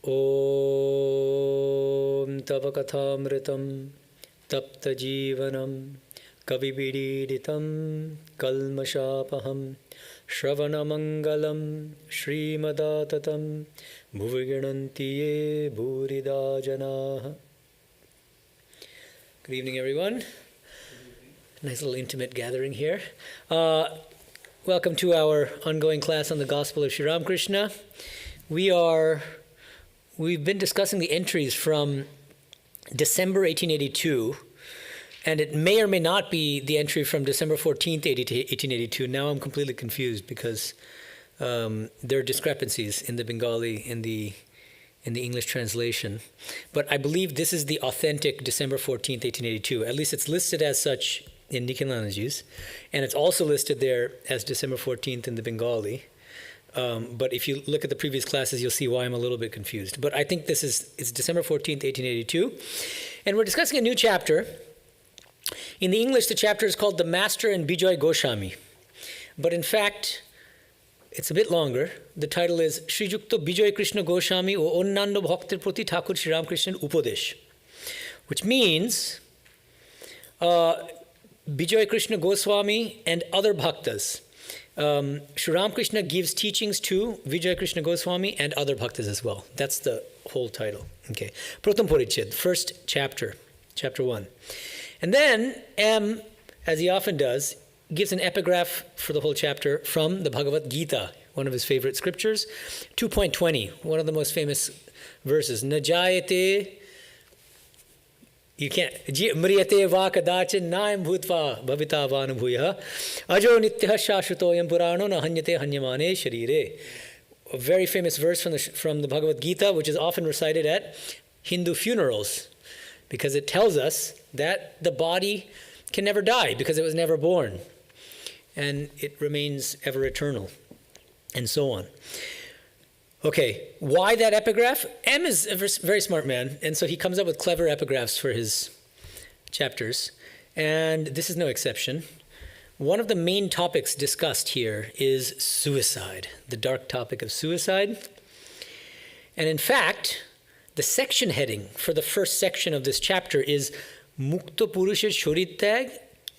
Om Tava Kathamritam Tapta Jivanam Kavibiriditam Kalmashapaham Shravanamangalam Srimadatam Bhuviganantiye Bhurida Janaha. Good evening, everyone. Nice little intimate gathering here. Welcome to our ongoing class on the Gospel of Sri Ramakrishna. We've been discussing the entries from December 1882, and it may or may not be the entry from December 14th, 1882. Now I'm completely confused because there are discrepancies in the Bengali, in the English translation. But I believe this is the authentic December 14th, 1882. At least it's listed as such in Nikhilanji's, and it's also listed there as December 14th in the Bengali. But if you look at the previous classes, you'll see why I'm a little bit confused. But I think it's December 14th, 1882. And we're discussing a new chapter. In the English, the chapter is called The Master and Bijoy Goswami. But in fact, it's a bit longer. The title is Shri Yukta Bijoy Krishna Goswami o Onnando Bhaktir Prati Thakur Shri Ramakrishna Upadesh, which means Bijoy Krishna Goswami and other bhaktas. Sri Ramakrishna gives teachings to Vijay Krishna Goswami and other bhaktas as well. That's the whole title. Okay. Pratham Parichid, first chapter, chapter 1. And then M, as he often does, gives an epigraph for the whole chapter from the Bhagavad Gita, one of his favorite scriptures. 2.20, one of the most famous verses. Najayate. You can't. Mriyate va kadachin naim bhutva bhavita vanubhuya ajo nityah shashvatoyam purano na hanyate hanyamane sharire. A very famous verse from the Bhagavad Gita, which is often recited at Hindu funerals, because it tells us that the body can never die because it was never born, and it remains ever eternal, and so on. Okay, why that epigraph? M is a very smart man, and so he comes up with clever epigraphs for his chapters, and this is no exception. One of the main topics discussed here is suicide, the dark topic of suicide. And in fact, the section heading for the first section of this chapter is Mukta Purusha Shoritag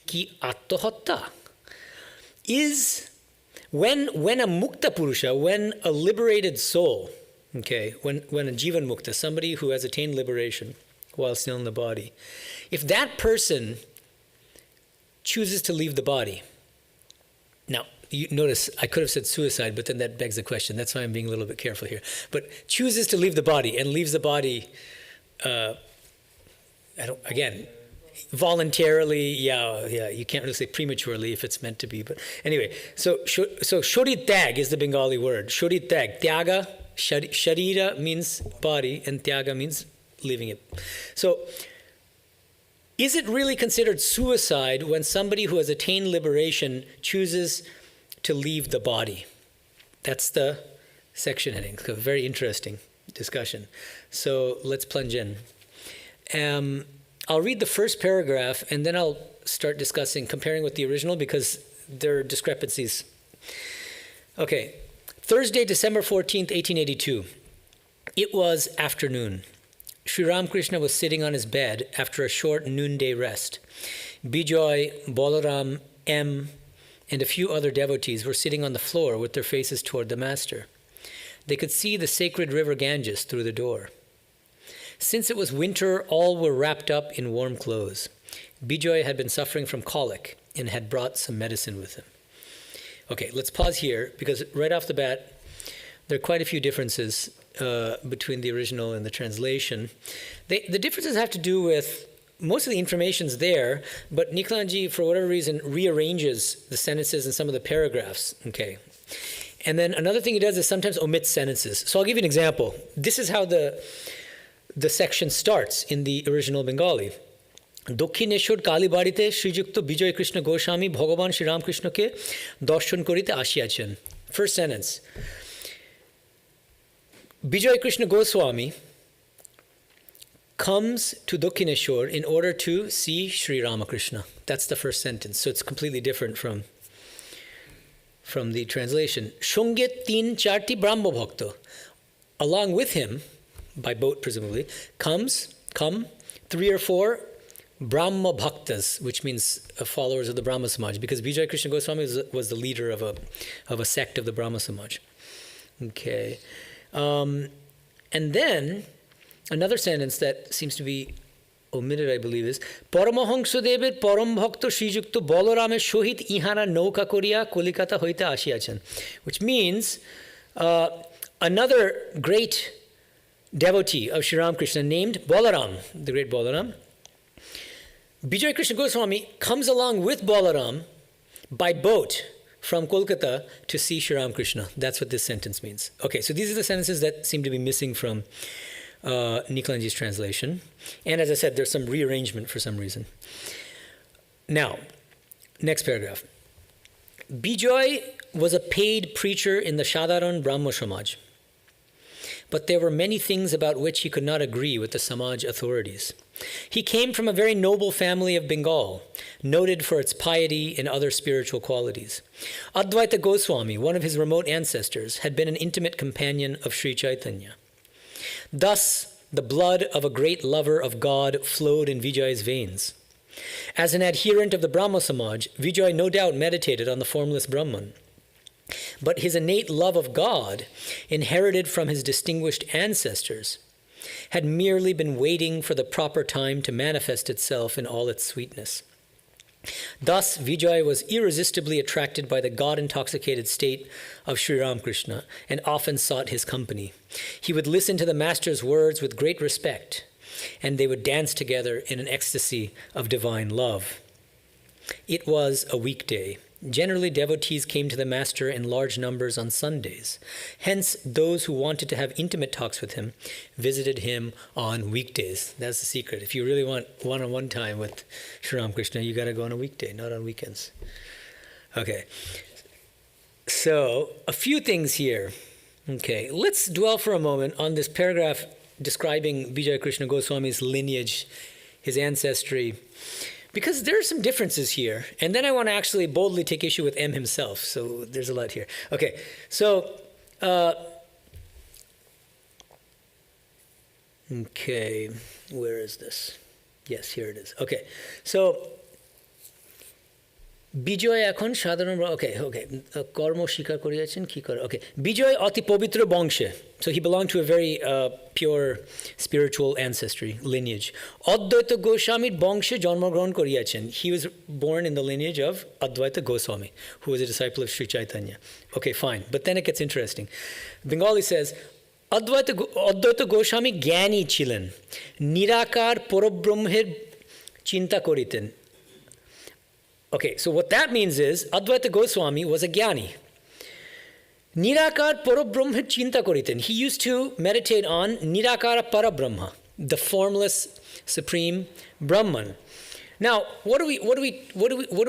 ki Attohatta. Is when a mukta purusha, when a liberated soul, okay, when a jivan mukta, somebody who has attained liberation while still in the body, if that person chooses to leave the body, now you notice I could have said suicide, but then that begs the question. That's why I'm being a little bit careful here. But chooses to leave the body and leaves the body, voluntarily, you can't really say prematurely if it's meant to be, but anyway, so shoritag is the Bengali word. Shoritag, tyaga, sharira means body, and tyaga means leaving it. So, is it really considered suicide when somebody who has attained liberation chooses to leave the body? That's the section heading. It's a very interesting discussion. So let's plunge in. I'll read the first paragraph, and then I'll start discussing, comparing with the original, because there are discrepancies. Okay. Thursday, December 14th, 1882. It was afternoon. Sri Ramakrishna was sitting on his bed after a short noonday rest. Bijoy, Balaram, M, and a few other devotees were sitting on the floor with their faces toward the Master. They could see the sacred river Ganges through the door. Since it was winter, all were wrapped up in warm clothes. Bijoy had been suffering from colic and had brought some medicine with him. Okay, let's pause here, because right off the bat, there are quite a few differences between the original and the translation. The differences have to do with, most of the information's there, but Nikhilanji, for whatever reason, rearranges the sentences in some of the paragraphs. Okay. And then another thing he does is sometimes omits sentences. So I'll give you an example. This is how the section starts in the original Bengali. Dokhineshwar Kalibarite Srijukta Bijoy Krishna Goswami Bhagavan Shri Ramakrishna ke darshan korite ashiachen. First sentence. Bijoy Krishna Goswami comes to Dokhineshwar in order to see Sri Ramakrishna. That's the first sentence. So it's completely different from the translation. Shunge tin charti Brahma Bhakta. Along with him, by boat presumably, come 3 or 4 Brahma Bhaktas, which means followers of the Brahma Samaj, because Vijay Krishna Goswami was the leader of a sect of the Brahma Samaj. Okay. And then another sentence that seems to be omitted, I believe, is Paramahansa Dever Param Bhakta Srijukta Balaramer Shohit Ihara Nauka Korea Kolikata Hoite Ashiachen, which means another great devotee of Sri Ramakrishna named Balaram, the great Balaram. Vijay Krishna Goswami comes along with Balaram by boat from Kolkata to see Sri Ramakrishna. That's what this sentence means. Okay, so these are the sentences that seem to be missing from Nikalanji's translation. And as I said, there's some rearrangement for some reason. Now, next paragraph. Bijoy was a paid preacher in the Shadaran Brahmo Samaj. But there were many things about which he could not agree with the Samaj authorities. He came from a very noble family of Bengal, noted for its piety and other spiritual qualities. Advaita Goswami, one of his remote ancestors, had been an intimate companion of Sri Chaitanya. Thus, the blood of a great lover of God flowed in Vijay's veins. As an adherent of the Brahmo Samaj, Vijay no doubt meditated on the formless Brahman. But his innate love of God, inherited from his distinguished ancestors, had merely been waiting for the proper time to manifest itself in all its sweetness. Thus, Vijay was irresistibly attracted by the God-intoxicated state of Sri Ramakrishna and often sought his company. He would listen to the master's words with great respect, and they would dance together in an ecstasy of divine love. It was a weekday. Generally, devotees came to the master in large numbers on Sundays. Hence, those who wanted to have intimate talks with him visited him on weekdays. That's the secret. If you really want one-on-one time with Sri Ramakrishna, you got to go on a weekday, not on weekends. Okay. So, a few things here. Okay, let's dwell for a moment on this paragraph describing Vijay Krishna Goswami's lineage, his ancestry, because there are some differences here. And then I want to actually boldly take issue with M himself. So there's a lot here. Okay, so, okay, where is this? Yes, here it is. Okay, so, Bijoy এখন সাধারণ okay কর্ম স্বীকার করিয়াছেন কি করে okay Bijoy অতি পবিত্র বংশে, so he belonged to a very pure spiritual ancestry lineage. অদ্বৈত গোস্বামীর বংশে জন্মগ্রহণ করিয়াছেন, he was born in the lineage of Advaita Goswami, who was a disciple of Sri Chaitanya. Okay, fine, but then it gets interesting. Bengali says অদ্বৈত গোস্বামী জ্ঞানী ছিলেন, নিরাকার পরব্রহ্মের চিন্তা করিতেন. Okay, so what that means is Advaita Goswami was a jnani. Nirakar Parabrahma Chinta Koriten. He used to meditate on Nirakara Parabrahma, the formless supreme Brahman. Now, what do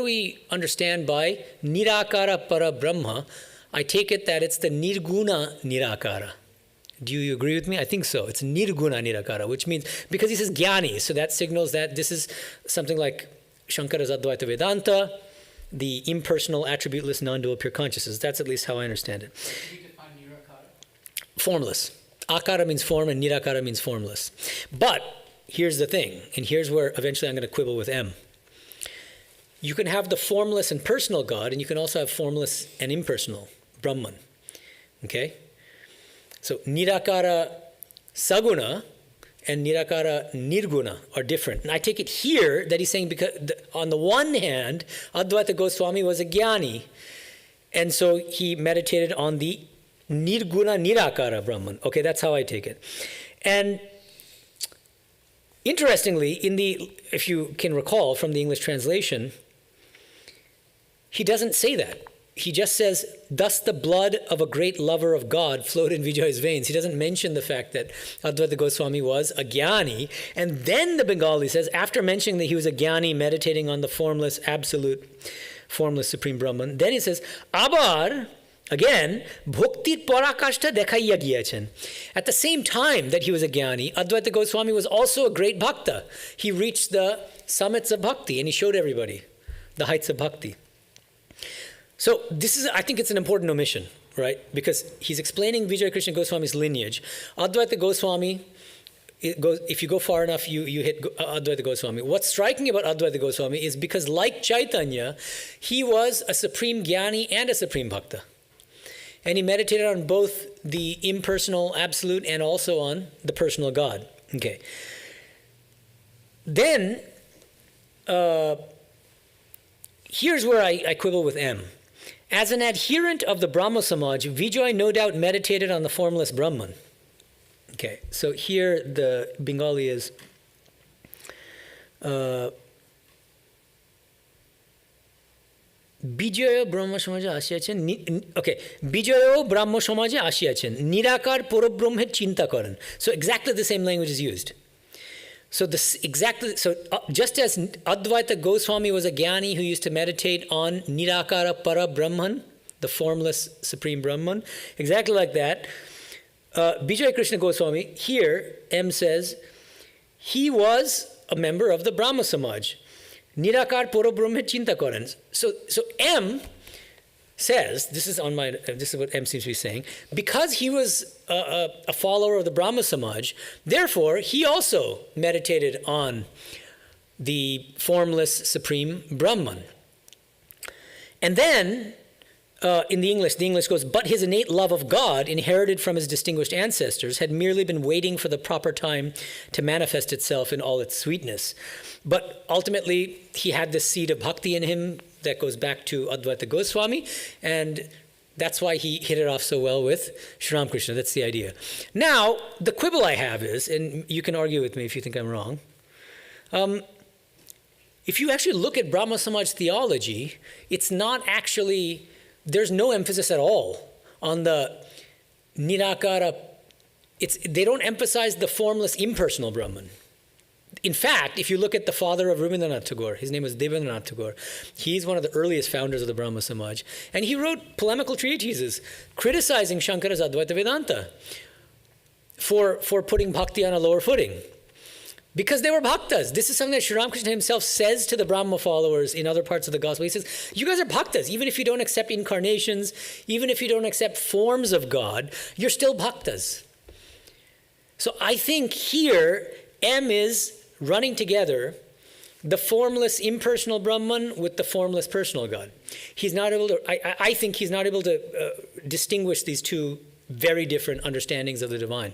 we understand by Nirakara Parabrahma? I take it that it's the Nirguna Nirakara. Do you agree with me? I think so. It's Nirguna Nirakara, which means, because he says jnani, so that signals that this is something like Shankara's Advaita Vedanta, the impersonal, attributeless, non-dual pure consciousness. That's at least how I understand it. Can you define nirakara? Formless. Akara means form and nirakara means formless. But here's the thing, and here's where eventually I'm going to quibble with M. You can have the formless and personal God, and you can also have formless and impersonal Brahman. Okay? So nirakara saguna and nirakara nirguna are different. And I take it here that he's saying because on the one hand, Advaita Goswami was a jnani, and so he meditated on the nirguna nirakara Brahman. Okay, that's how I take it. And interestingly, if you can recall from the English translation, he doesn't say that. He just says, thus the blood of a great lover of God flowed in Vijay's veins. He doesn't mention the fact that Advaita Goswami was a jnani. And then the Bengali says, after mentioning that he was a jnani meditating on the formless, absolute, formless Supreme Brahman, then he says, Abar, again, bhaktir parakashta dekhaiya giyachen. At the same time that he was a jnani, Advaita Goswami was also a great bhakta. He reached the summits of bhakti and he showed everybody the heights of bhakti. So this is, I think it's an important omission, right? Because he's explaining Vijay Krishna Goswami's lineage. Advaita Goswami it goes, if you go far enough, you hit Advaita Goswami. What's striking about Advaita Goswami is because, like Chaitanya, he was a supreme jnani and a supreme bhakta. And he meditated on both the impersonal absolute and also on the personal God. Okay. Then, here's where I quibble with M. As an adherent of the Brahmo Samaj, Vijay no doubt meditated on the formless Brahman. Okay, so here the Bengali is Bijoyo Brahma Samaje ashiachen. Okay, Bijoyo Brahma Samaje ashiachen. Nirakar Porobrahmet chinta karen. So exactly the same language is used. So just as Advaita Goswami was a jnani who used to meditate on Nirakara Para Brahman, the formless supreme Brahman, exactly like that, Vijay Krishna Goswami, here, M says, he was a member of the Brahma Samaj. Nirakar Poro Brahma Chinta Karan. So M says, this is what M seems to be saying, because he was a follower of the Brahma Samaj, therefore he also meditated on the formless supreme Brahman. And then, in the English goes, but his innate love of God, inherited from his distinguished ancestors, had merely been waiting for the proper time to manifest itself in all its sweetness. But ultimately, he had this seed of bhakti in him that goes back to Advaita Goswami, and that's why he hit it off so well with Sri Ramakrishna. That's the idea. Now, the quibble I have is, and you can argue with me if you think I'm wrong, if you actually look at Brahma Samaj theology, it's not actually, there's no emphasis at all on the Nirakara. They don't emphasize the formless impersonal Brahman. In fact, if you look at the father of Rabindranath Tagore, his name was Devendranath Tagore. He's one of the earliest founders of the Brahma Samaj. And he wrote polemical treatises criticizing Shankara's Advaita Vedanta for putting bhakti on a lower footing. Because they were bhaktas. This is something that Sri Ramakrishna himself says to the Brahma followers in other parts of the gospel. He says, you guys are bhaktas. Even if you don't accept incarnations, even if you don't accept forms of God, you're still bhaktas. So I think here, M is running together the formless impersonal Brahman with the formless personal God. He's not able to, I think he's not able to distinguish these two very different understandings of the divine,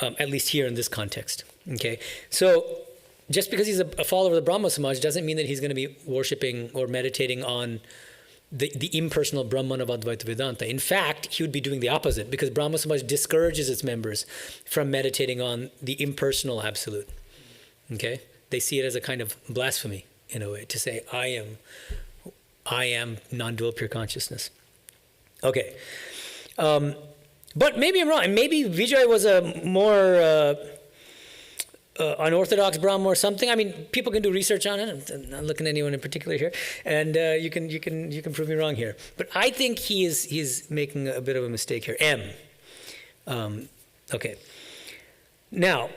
at least here in this context. Okay, so just because he's a follower of the Brahma Samaj doesn't mean that he's going to be worshipping or meditating on the impersonal Brahman of Advaita Vedanta. In fact, he would be doing the opposite, because Brahma Samaj discourages its members from meditating on the impersonal absolute. Okay, they see it as a kind of blasphemy in a way to say, I am non-dual pure consciousness. Okay, but maybe I'm wrong. Maybe Vijay was a more unorthodox Brahma or something. I mean, people can do research on it. I'm not looking at anyone in particular here, and you can prove me wrong here. But I think he's making a bit of a mistake here. M. Okay. Now.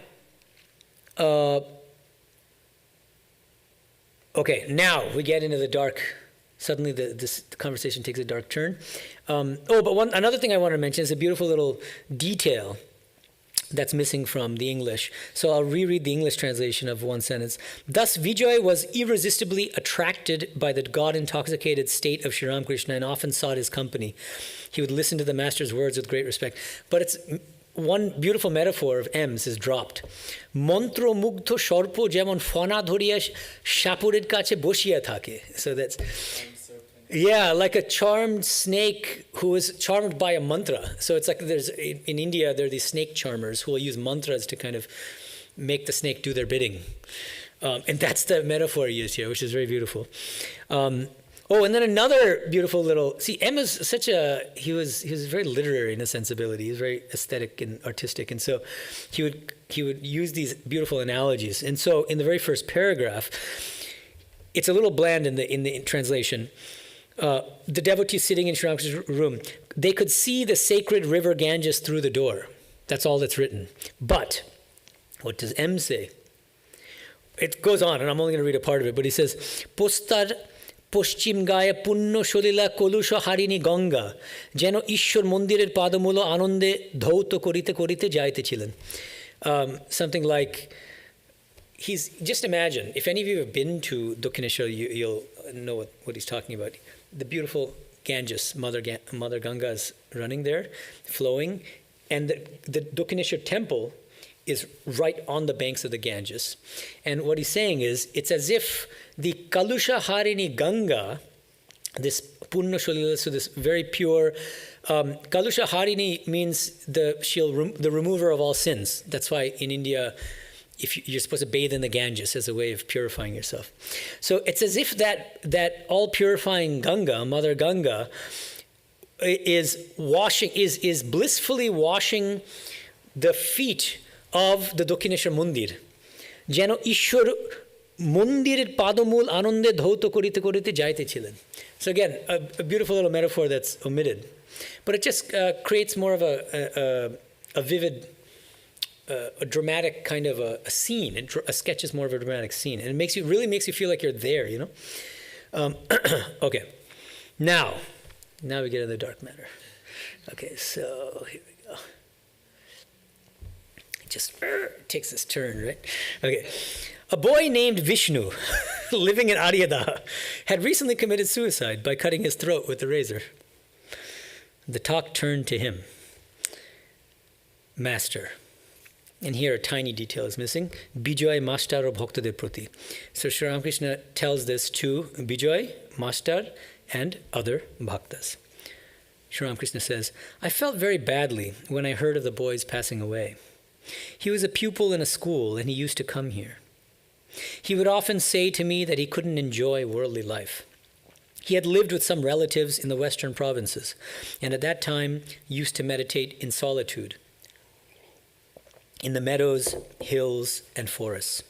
Okay. Now we get into the dark. Suddenly, this conversation takes a dark turn. But another thing I want to mention is a beautiful little detail that's missing from the English. So I'll reread the English translation of one sentence. Thus, Vijay was irresistibly attracted by the God-intoxicated state of Sri Ramakrishna and often sought his company. He would listen to the master's words with great respect. But it's one beautiful metaphor of M's is dropped. Mantro mugdho sharpo jemon fana dhoriya shapured kache boshiya thake. So that's... Yeah, like a charmed snake who is charmed by a mantra. So it's like in India, there are these snake charmers who will use mantras to kind of make the snake do their bidding. And that's the metaphor used here, which is very beautiful. And then another beautiful little... See, M is such a... He was very literary in his sensibility. He was very aesthetic and artistic. And so he would use these beautiful analogies. And so in the very first paragraph, it's a little bland in the translation. The devotees sitting in Sri Ramakrishna's room, they could see the sacred river Ganges through the door. That's all that's written. But what does M say? It goes on, and I'm only going to read a part of it, but he says, Postar Poschim Gaya Punno Sholila Kolusha Harini Ganga, Jeno Ishwar Mondirer Padamulo Anonde Dhauto Korite Korite Jaite Chilen. Something like, just imagine, if any of you have been to Dakshineshwar, you'll know what he's talking about. The beautiful Ganges, Mother Ganga is running there, flowing, and the Dakshineshwar temple is right on the banks of the Ganges. And what he's saying is, it's as if the Kalusha Harini Ganga, this Punna Sholila, so this very pure, Kalusha Harini means the remover of all sins. That's why in India, you're supposed to bathe in the Ganges as a way of purifying yourself. So it's as if that all-purifying Ganga, Mother Ganga, is blissfully washing the feet of the Dakshineshwar Mandir. Jeno Ishwar Mandirer Padomul Anonde Dhauto Korite Korite Jaite Chilen. So again, a beautiful little metaphor that's omitted. But it just creates more of a vivid, a dramatic kind of a scene. A sketch is more of a dramatic scene. And it really makes you feel like you're there, you know? Okay. Now we get into the dark matter. Okay, so here we go. It just takes this turn, right? Okay. A boy named Vishnu, living in Aryadaha, had recently committed suicide by cutting his throat with a razor. The talk turned to him. Master. And here a tiny detail is missing. Bijoy Master of Bhaktadev Prati. So Sri Ramakrishna tells this to Bijoy, Master, and other bhaktas. Sri Ramakrishna says, I felt very badly when I heard of the boy's passing away. He was a pupil in a school and he used to come here. He would often say to me that he couldn't enjoy worldly life. He had lived with some relatives in the western provinces, and at that time used to meditate in solitude, in the meadows, hills, and forests.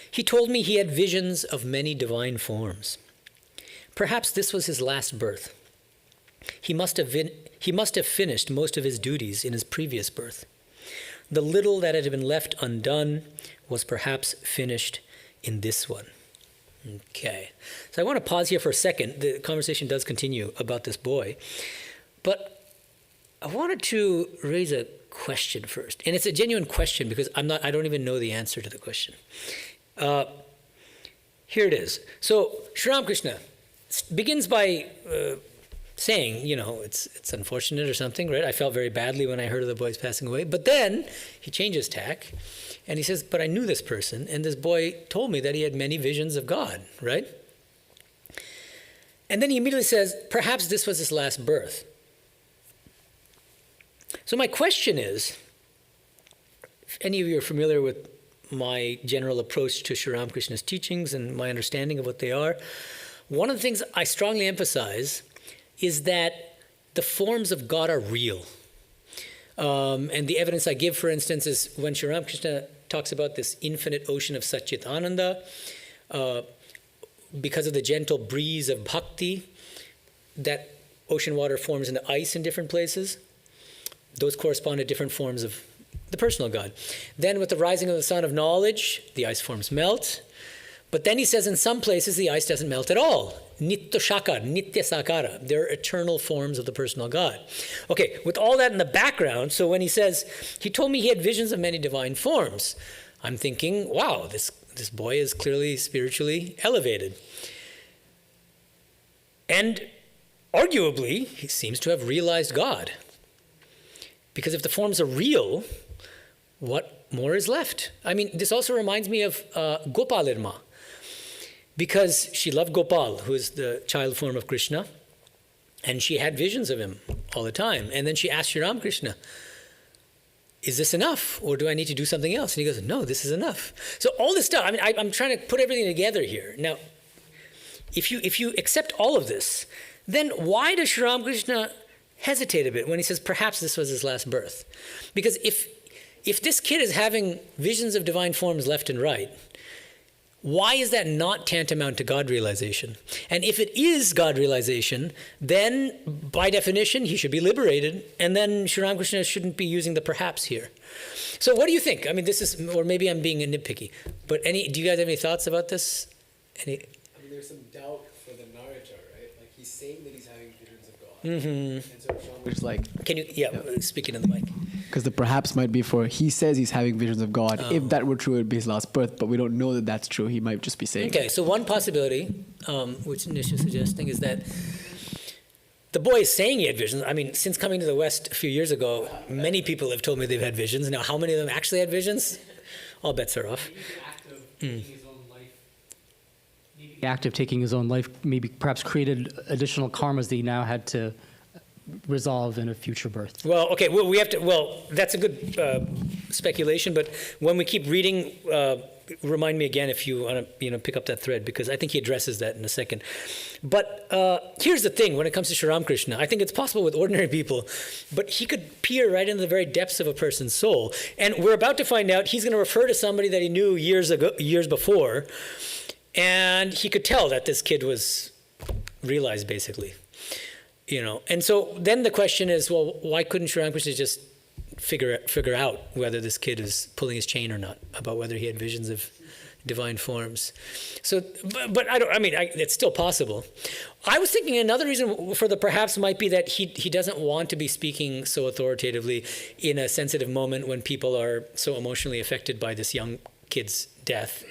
He told me he had visions of many divine forms. Perhaps this was his last birth. He must have finished most of his duties in his previous birth. The little that had been left undone was perhaps finished in this one. Okay. So I want to pause here for a second. The conversation does continue about this boy. But I wanted to raise a question first. And it's a genuine question because I don't even know the answer to the question. Here it is. So Sri Ramakrishna begins by saying, it's unfortunate or something, right? I felt very badly when I heard of the boy's passing away. But then he changes tack and he says, but I knew this person, and this boy told me that he had many visions of God, right? And then he immediately says, perhaps this was his last birth. So my question is, if any of you are familiar with my general approach to Sri Ramakrishna's teachings and my understanding of what they are, one of the things I strongly emphasize is that the forms of God are real. And the evidence I give, for instance, is when Sri Ramakrishna talks about this infinite ocean of Satchitananda, because of the gentle breeze of bhakti, that ocean water forms into ice in different places. Those correspond to different forms of the personal God. Then with the rising of the sun of knowledge, the ice forms melt. But then he says in some places the ice doesn't melt at all. Nitya Shakar, Nitya Sakara. They're eternal forms of the personal God. Okay, with all that in the background, so when he says, he told me he had visions of many divine forms, I'm thinking, wow, this boy is clearly spiritually elevated. And arguably, he seems to have realized God. Because if the forms are real, what more is left? I mean, this also reminds me of Gopalirma. Because she loved Gopal, who is the child form of Krishna, and she had visions of him all the time. And then she asked Sri Ramakrishna, is this enough, or do I need to do something else? And he goes, no, this is enough. So all this stuff, I mean, I'm trying to put everything together here. Now, if you accept all of this, then why does Sri Ramakrishna hesitate a bit when he says perhaps this was his last birth? Because if this kid is having visions of divine forms left and right, why is that not tantamount to God realization? And if it is God realization, then by definition, he should be liberated. And then Sri Ramakrishna shouldn't be using the perhaps here. So what do you think? I mean, this is, or maybe I'm being nitpicky, but do you guys have any thoughts about this? I mean, there's some doubt for the narrator, right? Like he's saying that he's having visions of God. And so which is like, Can you, speak into the mic. because the perhaps might be for, he says he's having visions of God. If that were true, it would be his last birth, but we don't know that that's true. He might just be saying Okay, so one possibility, which Nish is suggesting, is that the boy is saying he had visions. I mean, since coming to the West a few years ago, many people have told me they've had visions. Now, how many of them actually had visions? All bets are off. The act of taking his own life maybe perhaps created additional karmas that he now had to resolve in a future birth. Well, okay, we have to, that's a good speculation, but when we keep reading, remind me again if you want to, pick up that thread, because I think he addresses that in a second. But here's the thing, when it comes to Sri Ramakrishna, I think it's possible with ordinary people, but he could peer right into the very depths of a person's soul. And we're about to find out he's going to refer to somebody that he knew years before, and he could tell that this kid was realized, basically. And so then the question is, well, why couldn't Sri Ramakrishna just figure out whether this kid is pulling his chain or not, about whether he had visions of divine forms? So, but it's still possible. I was thinking another reason for the perhaps might be that he doesn't want to be speaking so authoritatively in a sensitive moment when people are so emotionally affected by this young kid's death.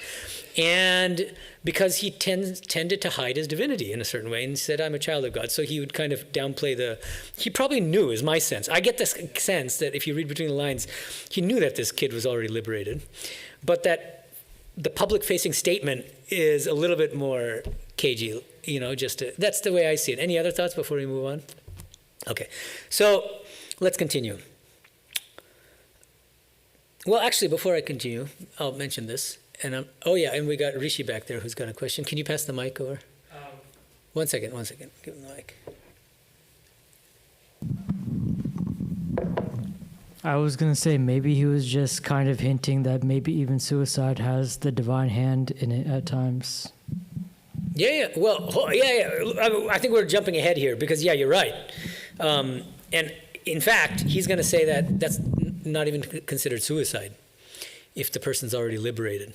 And because he tended to hide his divinity in a certain way and said, I'm a child of God. So he would kind of downplay he probably knew, is my sense. I get this sense that if you read between the lines, he knew that this kid was already liberated, but that the public-facing statement is a little bit more cagey, that's the way I see it. Any other thoughts before we move on? Okay, so let's continue. Well, actually, before I continue, I'll mention this. And and we got Rishi back there who's got a question. Can you pass the mic over? One second. Give him the mic. I was going to say maybe he was just kind of hinting that maybe even suicide has the divine hand in it at times. Yeah. Well, I think we're jumping ahead here because, you're right. And in fact, he's going to say that that's not even considered suicide if the person's already liberated.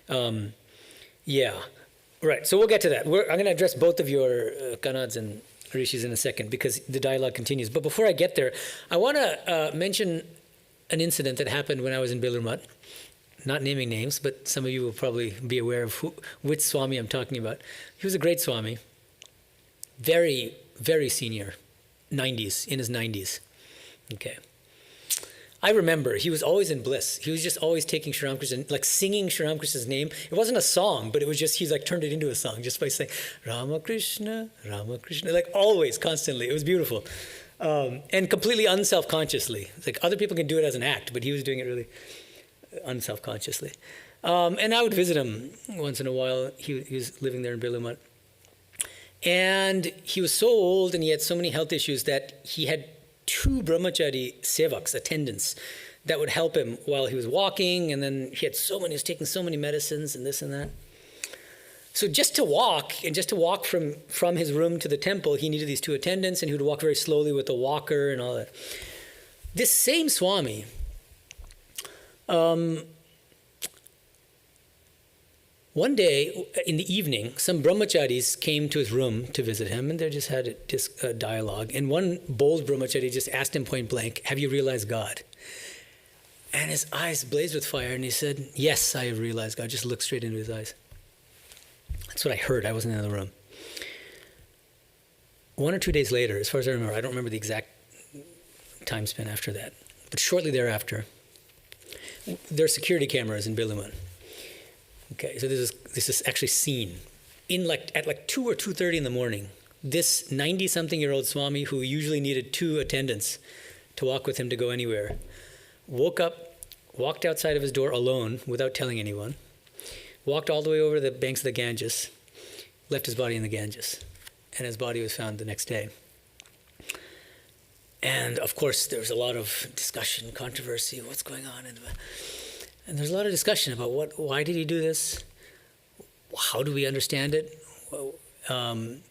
Right. So we'll get to that. I'm going to address both of your Kanads and Rishis in a second because the dialogue continues. But before I get there, I want to mention an incident that happened when I was in Bilurmat. Not naming names, but some of you will probably be aware of which Swami I'm talking about. He was a great Swami, very, very senior, in his 90s. Okay. I remember he was always in bliss. He was just always taking Sri Ramakrishna, like singing Sri Ramakrishna's name. It wasn't a song, but it was just, he's like turned it into a song just by saying, Ramakrishna, Ramakrishna, like always, constantly. It was beautiful. And completely unself-consciously. It's like other people can do it as an act, but he was doing it really unself-consciously. And I would visit him once in a while. He was living there in Bilurmat. And he was so old and he had so many health issues that he had 2 brahmachari sevaks, attendants, that would help him while he was walking, and then he was taking so many medicines and this and that. So just to walk from his room to the temple, he needed these 2 attendants, and he would walk very slowly with a walker and all that. This same Swami, one day in the evening, some brahmacharis came to his room to visit him, and they just had a dialogue. And one bold brahmachari just asked him point blank, have you realized God? And his eyes blazed with fire, and he said, yes, I have realized God. Just looked straight into his eyes. That's what I heard. I wasn't in the room. 1 or 2 days later, as far as I remember, I don't remember the exact time span after that, but shortly thereafter, there are security cameras in Bilurmat. Okay, so this is actually seen at 2 or 2:30 in the morning. This 90-something-year-old Swami, who usually needed 2 attendants to walk with him to go anywhere, woke up, walked outside of his door alone without telling anyone, walked all the way over the banks of the Ganges, left his body in the Ganges, and his body was found the next day. And of course, there was a lot of discussion, controversy, what's going on and there's a lot of discussion about why did he do this? How do we understand it? Some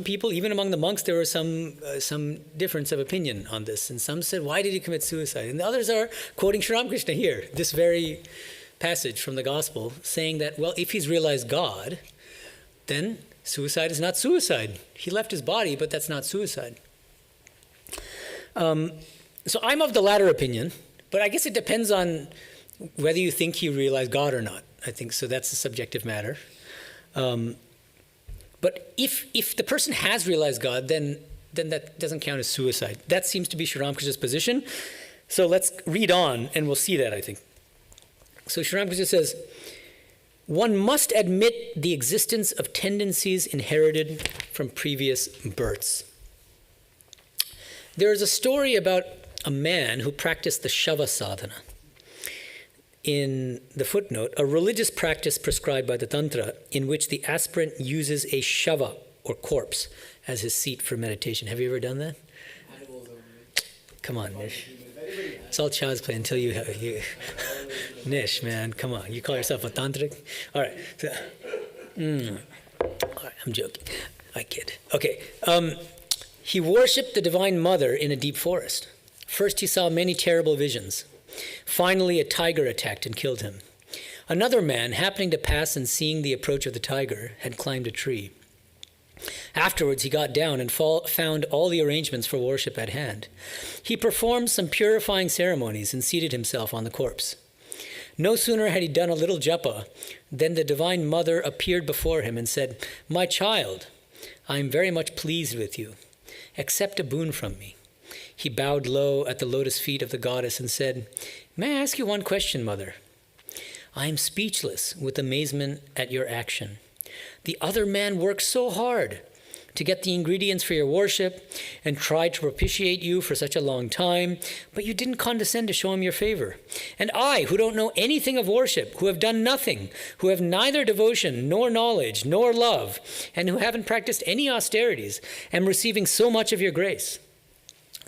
people, even among the monks, there was some difference of opinion on this. And some said, why did he commit suicide? And the others are quoting Sri Ramakrishna here, this very passage from the Gospel, saying that, well, if he's realized God, then Suicide is not suicide. He left his body, but that's not suicide. So I'm of the latter opinion, but I guess it depends on whether you think he realized God or not. I think so. That's a subjective matter. But if the person has realized God, then that doesn't count as suicide. That seems to be Sri Ramakrishna's position. So let's read on, and we'll see that, I think. So Sri Ramakrishna says, one must admit the existence of tendencies inherited from previous births. There is a story about a man who practiced the Shava sadhana. In the footnote, a religious practice prescribed by the Tantra in which the aspirant uses a Shava, or corpse, as his seat for meditation. Have you ever done that? Come on, Nish. It's all child's play until you Nish, man, come on. You call yourself a tantric? All right. All right, I'm joking. I kid. Okay. He worshipped the Divine Mother in a deep forest. First, he saw many terrible visions. Finally, a tiger attacked and killed him. Another man, happening to pass and seeing the approach of the tiger, had climbed a tree. Afterwards, he got down and found all the arrangements for worship at hand. He performed some purifying ceremonies and seated himself on the corpse. No sooner had he done a little japa than the Divine Mother appeared before him and said, "My child, I am very much pleased with you. Accept a boon from me." He bowed low at the lotus feet of the goddess and said, "May I ask you one question, Mother?" "I am speechless with amazement at your action. The other man worked so hard to get the ingredients for your worship and tried to propitiate you for such a long time, but you didn't condescend to show him your favor. And I, who don't know anything of worship, who have done nothing, who have neither devotion nor knowledge nor love, and who haven't practiced any austerities, am receiving so much of your grace."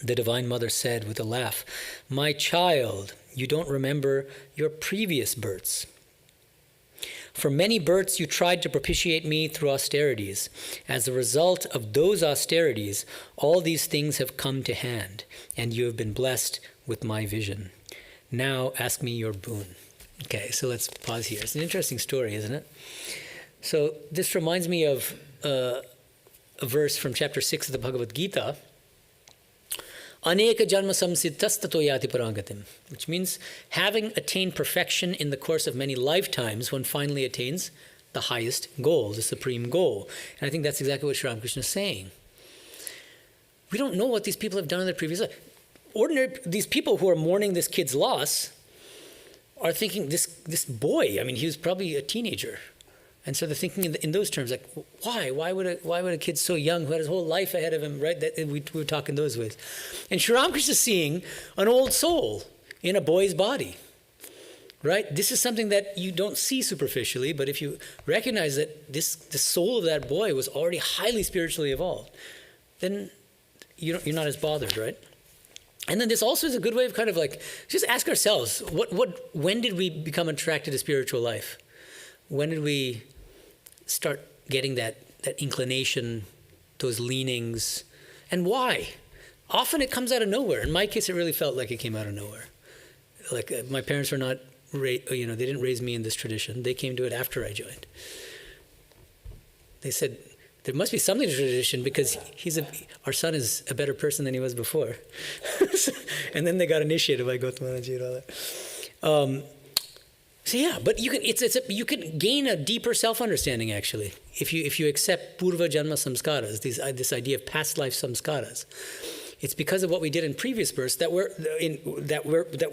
The Divine Mother said with a laugh, "My child, you don't remember your previous births. For many births you tried to propitiate me through austerities. As a result of those austerities, all these things have come to hand, and you have been blessed with my vision. Now ask me your boon." Okay, so let's pause here. It's an interesting story, isn't it? So this reminds me of a verse from chapter 6 of the Bhagavad Gita, Aneka janma samsiddhas tato yati paragatim, which means having attained perfection in the course of many lifetimes, one finally attains the highest goal, the supreme goal. And I think that's exactly what Sri Ramakrishna is saying. We don't know what these people have done in their previous life. These people who are mourning this kid's loss are thinking, this boy, I mean, he was probably a teenager. And so they're thinking in those terms, like, why? Why would a kid so young who had his whole life ahead of him, right? We would talk in those ways. And Sri Ramakrishna is seeing an old soul in a boy's body, right? This is something that you don't see superficially, but if you recognize that the soul of that boy was already highly spiritually evolved, then you're not as bothered, right? And then this also is a good way of kind of like, just ask ourselves, when did we become attracted to spiritual life? When did we start getting that inclination, those leanings, and why? Often it comes out of nowhere. In my case, it really felt like it came out of nowhere. Like my parents were not, they didn't raise me in this tradition. They came to it after I joined. They said, there must be something to tradition because our son is a better person than he was before. And then they got initiated by Gautamaji and all that. So yeah, but you can gain a deeper self-understanding actually if you accept purva janma samskaras, this idea of past life samskaras. It's because of what we did in previous births that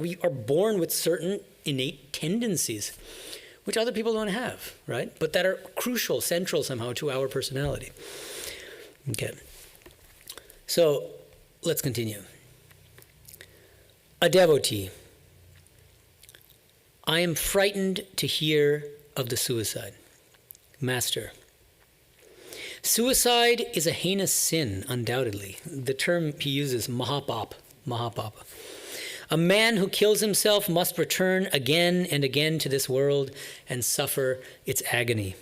we are born with certain innate tendencies, which other people don't have, right? But that are crucial, central somehow to our personality. Okay. So let's continue. A devotee. I am frightened to hear of the suicide. Master. Suicide is a heinous sin, undoubtedly. The term he uses, mahapapa. A man who kills himself must return again and again to this world and suffer its agony.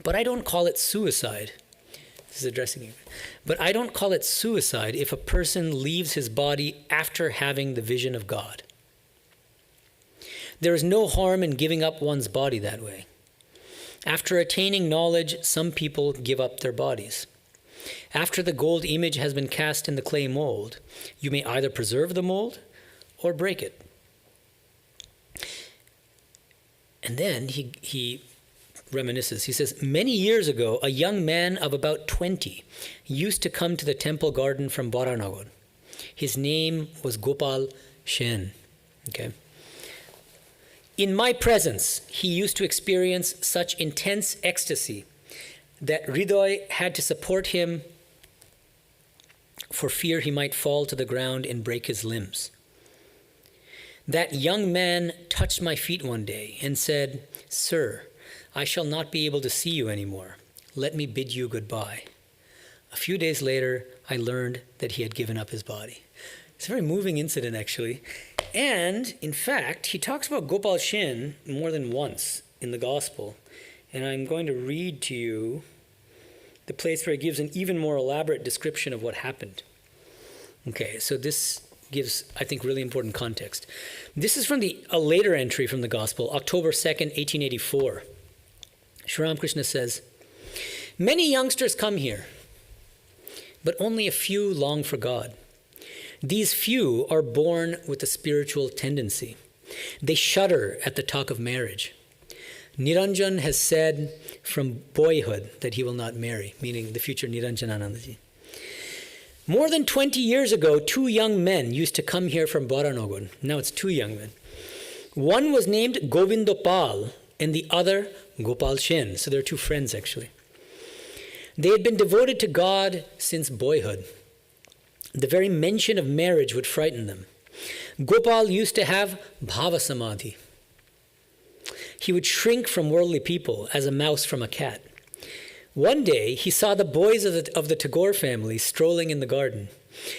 But I don't call it suicide. This is addressing you. But I don't call it suicide if a person leaves his body after having the vision of God. There is no harm in giving up one's body that way. After attaining knowledge, some people give up their bodies. After the gold image has been cast in the clay mold, you may either preserve the mold or break it. And then he reminisces. He says, many years ago, a young man of about 20 used to come to the temple garden from Baranagar. His name was Gopal Shen. Okay. In my presence, he used to experience such intense ecstasy that Hridoy had to support him for fear he might fall to the ground and break his limbs. That young man touched my feet one day and said, "Sir, I shall not be able to see you anymore. Let me bid you goodbye." A few days later, I learned that he had given up his body. It's a very moving incident, actually. And, in fact, he talks about Gopal Shen more than once in the Gospel. And I'm going to read to you the place where he gives an even more elaborate description of what happened. Okay, so this gives, I think, really important context. This is from a later entry from the Gospel, October 2nd, 1884. Sri Ramakrishna says, "Many youngsters come here, but only a few long for God. These few are born with a spiritual tendency. They shudder at the talk of marriage. Niranjan has said from boyhood that he will not marry," meaning the future Niranjananandaji. "More than 20 years ago, 2 young men used to come here from Baranagar." Now it's 2 young men. "One was named Govindopal and the other Gopal Shen." So they're 2 friends, actually. "They had been devoted to God since boyhood. The very mention of marriage would frighten them. Gopal used to have bhava samadhi. He would shrink from worldly people as a mouse from a cat. One day, he saw the boys of the Tagore family strolling in the garden.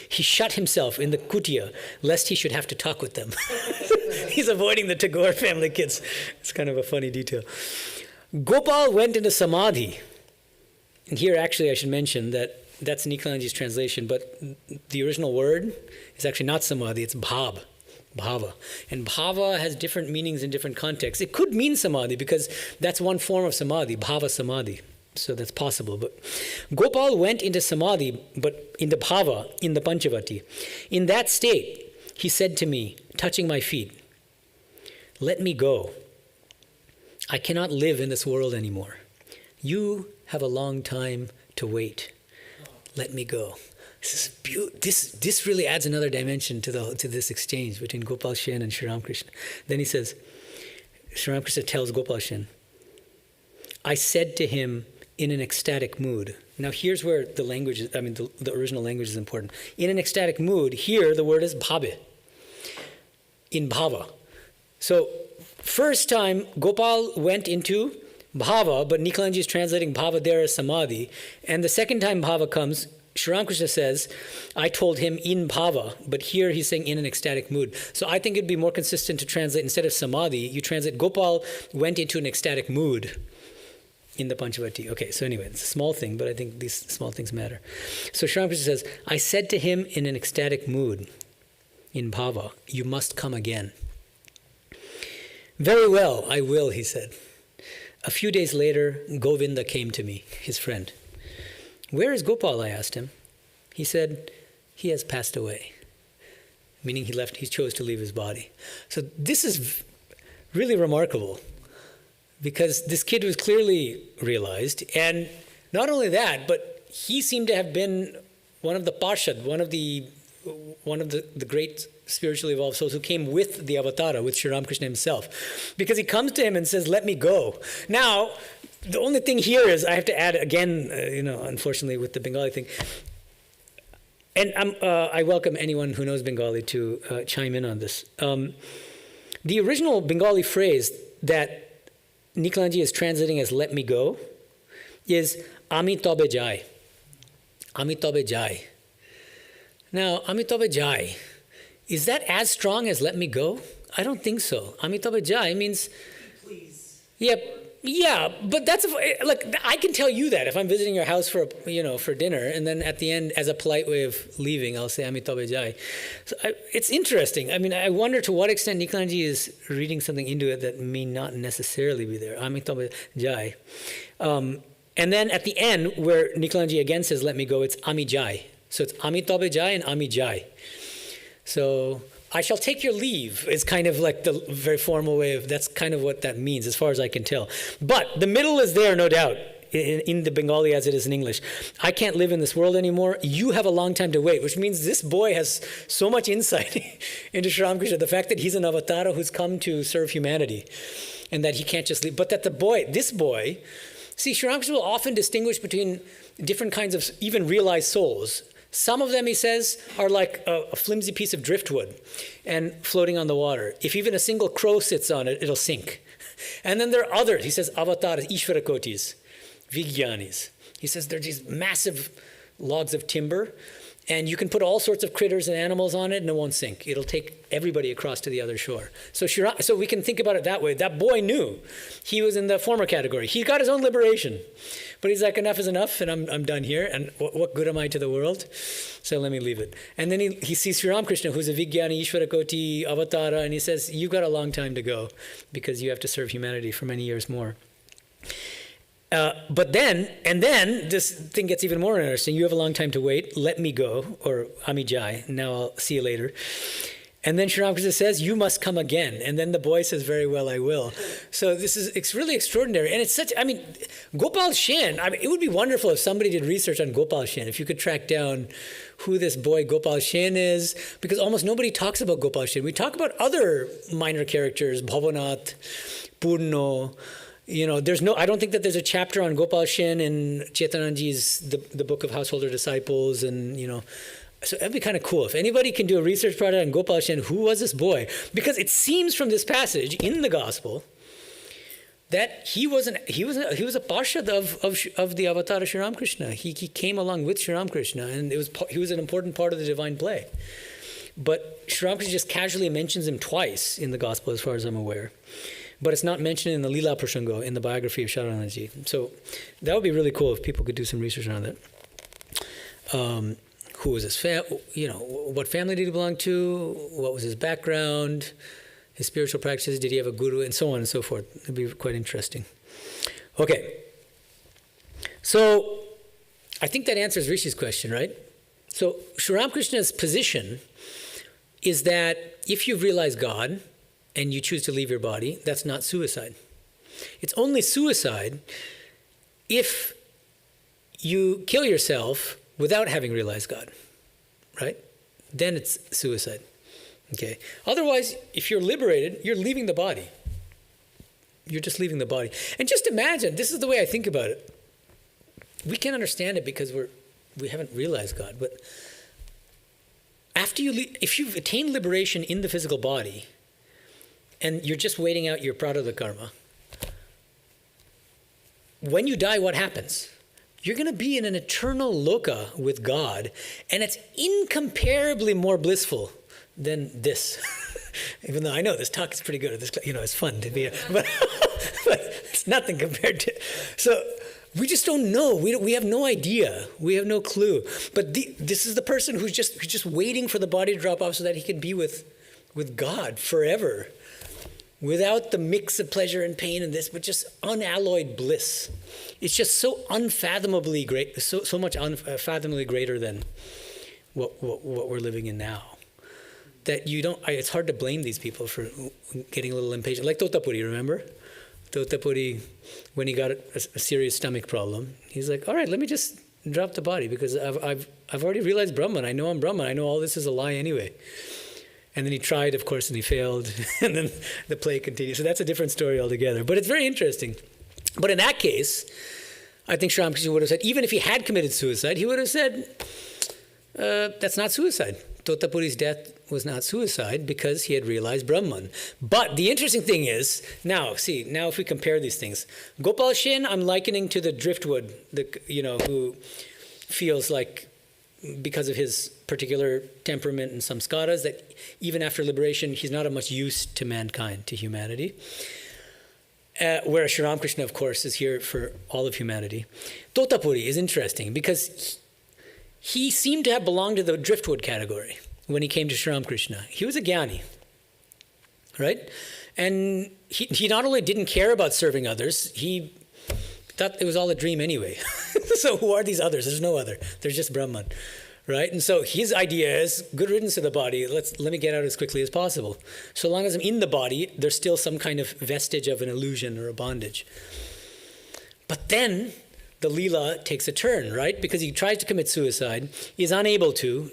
He shut himself in the kutia, lest he should have to talk with them." He's avoiding the Tagore family kids. It's kind of a funny detail. "Gopal went into samadhi." And here, actually, I should mention that that's Nikhilanji's translation, but the original word is actually not samadhi, it's bhava. And bhava has different meanings in different contexts. It could mean samadhi because that's one form of samadhi, bhava samadhi. So that's possible. But Gopal went into samadhi, but into bhava, in the Panchavati. In that state, he said to me, touching my feet, "Let me go. I cannot live in this world anymore. You have a long time to wait. Let me go." This really adds another dimension to this exchange between Gopal Shen and Sri Ramakrishna. Then he says, Sri Ramakrishna tells Gopal Shen, "I said to him in an ecstatic mood." Now here's where the language, the original language is important. In an ecstatic mood, here the word is bhabe, in bhava. So first time Gopal went into bhava, but Nikhilanji is translating bhava there as samadhi. And the second time bhava comes, Sri Ramakrishna says, "I told him in bhava," but here he's saying in an ecstatic mood. So I think it'd be more consistent to translate, instead of samadhi, you translate Gopal went into an ecstatic mood in the Panchavati. Okay, so anyway, it's a small thing, but I think these small things matter. So Sri Ramakrishna says, "I said to him in an ecstatic mood, in bhava, 'You must come again.' 'Very well, I will,' he said. A few days later, Govinda came to me, his friend. 'Where is Gopal?' I asked him. He said, 'He has passed away,' meaning he chose to leave his body. So this is really remarkable because this kid was clearly realized, and not only that, but he seemed to have been one of the Parshad, one of the great spiritually evolved souls who came with the avatara, with Sri Ramakrishna himself. Because he comes to him and says, "Let me go." Now, the only thing here is, I have to add again, unfortunately with the Bengali thing, and I welcome anyone who knows Bengali to chime in on this. The original Bengali phrase that Nikhilanji is translating as "let me go" is "Ami tobe jai." Ami tobe jai. Now, Ami tobe jai, is that as strong as "let me go"? I don't think so. Ami tobe jai means, please. Yep, Yeah, but that's look. I can tell you that if I'm visiting your house for dinner, and then at the end, as a polite way of leaving, I'll say Amitabha Jai. So it's interesting. I mean, I wonder to what extent Niklaji is reading something into it that may not necessarily be there. Amitabha Jai, and then at the end, where Niklaji again says "Let me go," it's Ami Jai. So it's Amitabha Jai and Ami Jai. So I shall take your leave is kind of like the very formal way of, that's kind of what that means as far as I can tell. But the middle is there, no doubt, in the Bengali as it is in English. I can't live in this world anymore. You have a long time to wait, which means this boy has so much insight into Sri Ramakrishna, the fact that he's an avatara who's come to serve humanity and that he can't just leave. But that this boy, see, Sri Ramakrishna will often distinguish between different kinds of even realized souls. Some of them, he says, are like a flimsy piece of driftwood and floating on the water. If even a single crow sits on it, it'll sink. And then there are others, he says, avatars, Ishvarakotis, Vigyanis. He says they're these massive logs of timber, and you can put all sorts of critters and animals on it, and it won't sink. It'll take everybody across to the other shore. So we can think about it that way. That boy knew. He was in the former category. He got his own liberation. But he's like, enough is enough, and I'm done here, and what good am I to the world? So let me leave it. And then he sees Sri Ramakrishna, who's a Vijnani, Ishvarakoti, Avatara, and he says, you've got a long time to go, because you have to serve humanity for many years more. But then this thing gets even more interesting. You have a long time to wait. Let me go, or Ami Jai. Now I'll see you later. And then Sri Ramakrishna says, you must come again. And then the boy says, very well, I will. So it's really extraordinary. And it's Gopal Shen, it would be wonderful if somebody did research on Gopal Shen, if you could track down who this boy Gopal Shen is, because almost nobody talks about Gopal Shen. We talk about other minor characters, Bhavanath, Purno. I don't think that there's a chapter on Gopal Shen in Chaitananji's the Book of Householder Disciples, and so that'd be kind of cool. If anybody can do a research project on Gopal Shen, who was this boy? Because it seems from this passage in the Gospel that he was a parshad of the Avatar Sri Ramakrishna. He came along with Sri Ramakrishna, and he was an important part of the divine play. But Sri Ramakrishna just casually mentions him twice in the Gospel, as far as I'm aware. But it's not mentioned in the Lila Prashango, in the biography of Sharananji. So that would be really cool if people could do some research on that. Who was his what family did he belong to? What was his background? His spiritual practices? Did he have a guru? And so on and so forth. It'd be quite interesting. Okay. So I think that answers Rishi's question, right? So Sri Ramakrishna's position is that if you've realized God and you choose to leave your body, that's not suicide. It's only suicide if you kill yourself without having realized God, right? Then it's suicide, okay? Otherwise, if you're liberated, you're leaving the body. You're just leaving the body. And just imagine, this is the way I think about it. We can't understand it because we haven't realized God, but if you've attained liberation in the physical body, and you're just waiting out your prarabdha karma, when you die, what happens? You're going to be in an eternal loka with God, and it's incomparably more blissful than this. Even though I know this talk is pretty good, it's fun to be, but it's nothing compared to. So we just don't know. We have no idea. We have no clue. But this is the person who's just waiting for the body to drop off so that he can be with God forever, without the mix of pleasure and pain and this, but just unalloyed bliss. It's just so unfathomably great, so much unfathomably greater than what we're living in now, that it's hard to blame these people for getting a little impatient. Like Totapuri, remember? Totapuri, when he got a serious stomach problem, he's like, all right, let me just drop the body because I've already realized Brahman. I know I'm Brahman. I know all this is a lie anyway. And then he tried, of course, and he failed. And then the play continued. So that's a different story altogether. But it's very interesting. But in that case, I think Sri Ramakrishna would have said, even if he had committed suicide, he would have said, that's not suicide. Totapuri's death was not suicide because he had realized Brahman. But the interesting thing is, now if we compare these things, Gopal Shen, I'm likening to the driftwood, who feels like, because of his particular temperament and samskaras, that even after liberation, he's not of much use to mankind, to humanity. whereas Sri Ramakrishna, of course, is here for all of humanity. Totapuri is interesting because he seemed to have belonged to the driftwood category when he came to Sri Ramakrishna. He was a jnani, right? And he not only didn't care about serving others, he thought it was all a dream anyway. So who are these others? There's no other. There's just Brahman, right? And so his idea is, good riddance to the body. Let me get out as quickly as possible. So long as I'm in the body, there's still some kind of vestige of an illusion or a bondage. But then the Leela takes a turn, right? Because he tries to commit suicide. He's unable to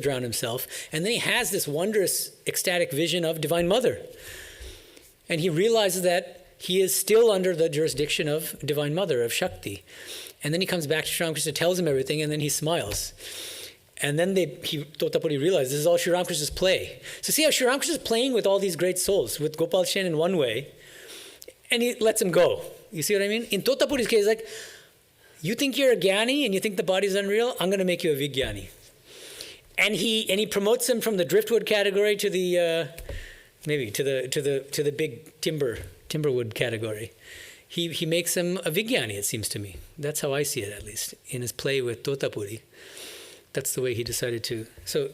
drown himself. And then he has this wondrous, ecstatic vision of Divine Mother. And he realizes that he is still under the jurisdiction of Divine Mother, of Shakti. And then he comes back to Sri Ramakrishna, tells him everything, and then he smiles. And then Totapuri realizes this is all Sri Ramakrishna's play. So see how Sri Ramakrishna is playing with all these great souls, with Gopal Chen in one way, and he lets him go. You see what I mean? In Totapuri's case, like, you think you're a jnani and you think the body's unreal? I'm going to make you a vijnani. And he promotes him from the driftwood category to the maybe to the big timberwood category. He makes him a vijnani, it seems to me. That's how I see it, at least, in his play with Totapuri. That's the way he decided to. So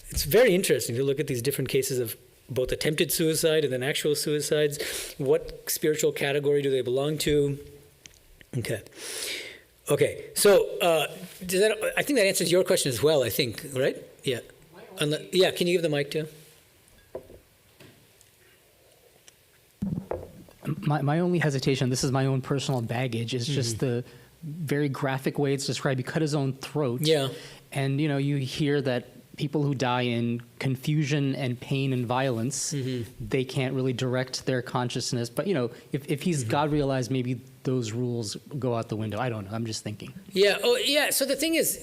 it's very interesting to look at these different cases of both attempted suicide and then actual suicides. What spiritual category do they belong to? Okay, so I think that answers your question as well, I think, right? Yeah. Yeah, can you give the mic to? My only hesitation, this is my own personal baggage, is just the very graphic way it's described. He cut his own throat. Yeah. And, you hear that people who die in confusion and pain and violence, they can't really direct their consciousness. But, if he's God realized, maybe those rules go out the window. I don't know. I'm just thinking. Yeah. Oh, yeah. So the thing is,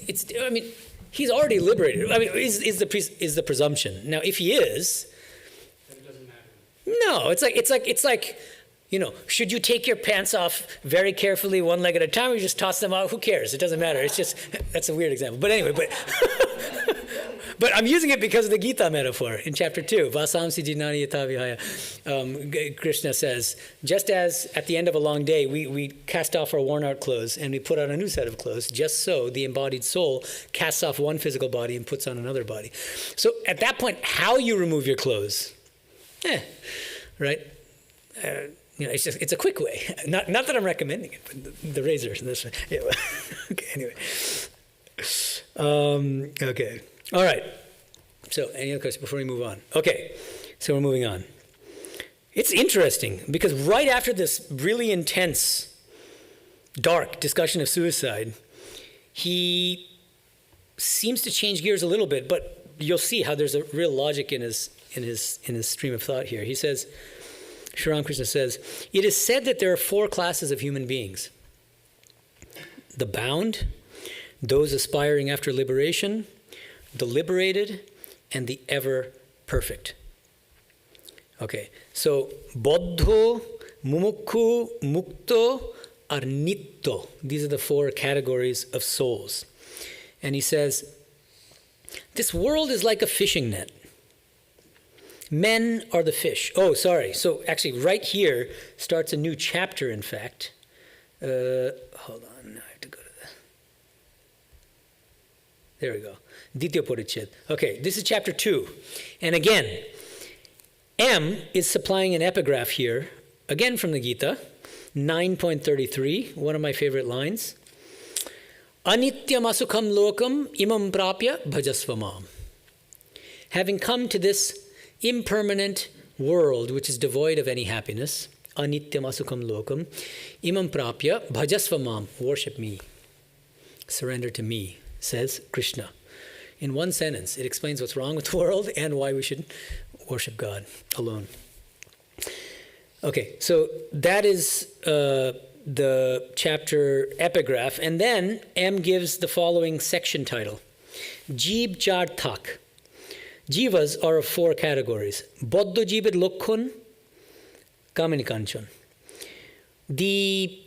he's already liberated. Is the presumption. Now, if he is, then it doesn't matter. No, it's like, should you take your pants off very carefully, one leg at a time, or you just toss them out? Who cares? It doesn't matter. It's just, that's a weird example. But anyway, but I'm using it because of the Gita metaphor in chapter 2. Vasamsi jinani yata vihaya. Krishna says, just as at the end of a long day, we cast off our worn out clothes and we put on a new set of clothes, just so the embodied soul casts off one physical body and puts on another body. So at that point, how you remove your clothes, right? It's a quick way. Not that I'm recommending it, but the razor. Yeah. Okay. Anyway. Okay. All right. So, any other questions before we move on? Okay. So we're moving on. It's interesting because right after this really intense, dark discussion of suicide, he seems to change gears a little bit. But you'll see how there's a real logic in his stream of thought here. He says. Sri Ramakrishna says, it is said that there are 4 classes of human beings. The bound, those aspiring after liberation, the liberated, and the ever perfect. Okay, so Bodho, Mumukhu, Mukto, or Nitto. These are the 4 categories of souls. And he says, this world is like a fishing net. Men are the fish. Oh, sorry. So actually right here starts a new chapter, in fact. Hold on. I have to go to the... There we go. Ditya Porichid. Okay, this is chapter 2. And again, M is supplying an epigraph here, again from the Gita, 9.33, one of my favorite lines. Anityam asukham lokam imam prapya bhajasvamam. Having come to this impermanent world which is devoid of any happiness, anityam asukham lokam, imam prapya bhajasvamam, worship me, surrender to me, says Krishna. In one sentence, it explains what's wrong with the world and why we should worship God alone. Okay, so that is the chapter epigraph, and then M gives the following section title, Jeeb Jarthak. Jivas are of 4 categories. Bodho Jibet Lokhun, Kaminikanchon. The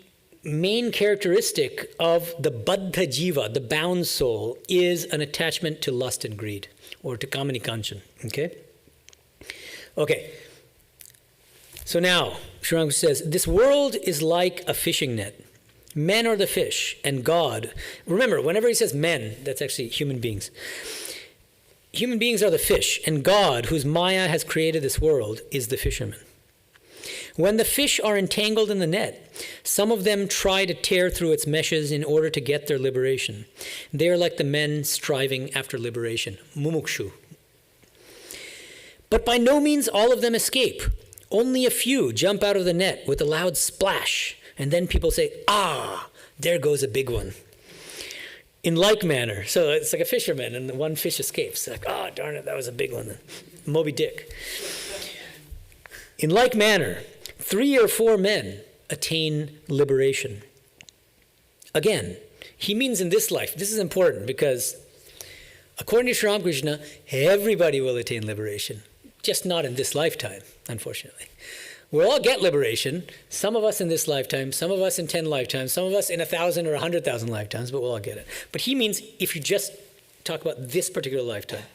main characteristic of the Baddha Jiva, the bound soul, is an attachment to lust and greed, or to Kaminikanchon. Okay? So now, Sri Ramakrishna says, this world is like a fishing net. Men are the fish, and God. Remember, whenever he says men, that's actually human beings. Human beings are the fish, and God, whose Maya has created this world, is the fisherman. When the fish are entangled in the net, some of them try to tear through its meshes in order to get their liberation. They are like the men striving after liberation, mumukshu. But by no means all of them escape. Only a few jump out of the net with a loud splash, and then people say, ah, there goes a big one. In like manner, so it's like a fisherman, and the one fish escapes. Like, oh, darn it, that was a big one. Moby Dick. In like manner, 3 or 4 men attain liberation. Again, he means in this life. This is important because according to Sri Ramakrishna, everybody will attain liberation, just not in this lifetime, unfortunately. We'll all get liberation, some of us in this lifetime, some of us in 10 lifetimes, some of us in 1,000 or 100,000 lifetimes, but we'll all get it. But he means if you just talk about this particular lifetime.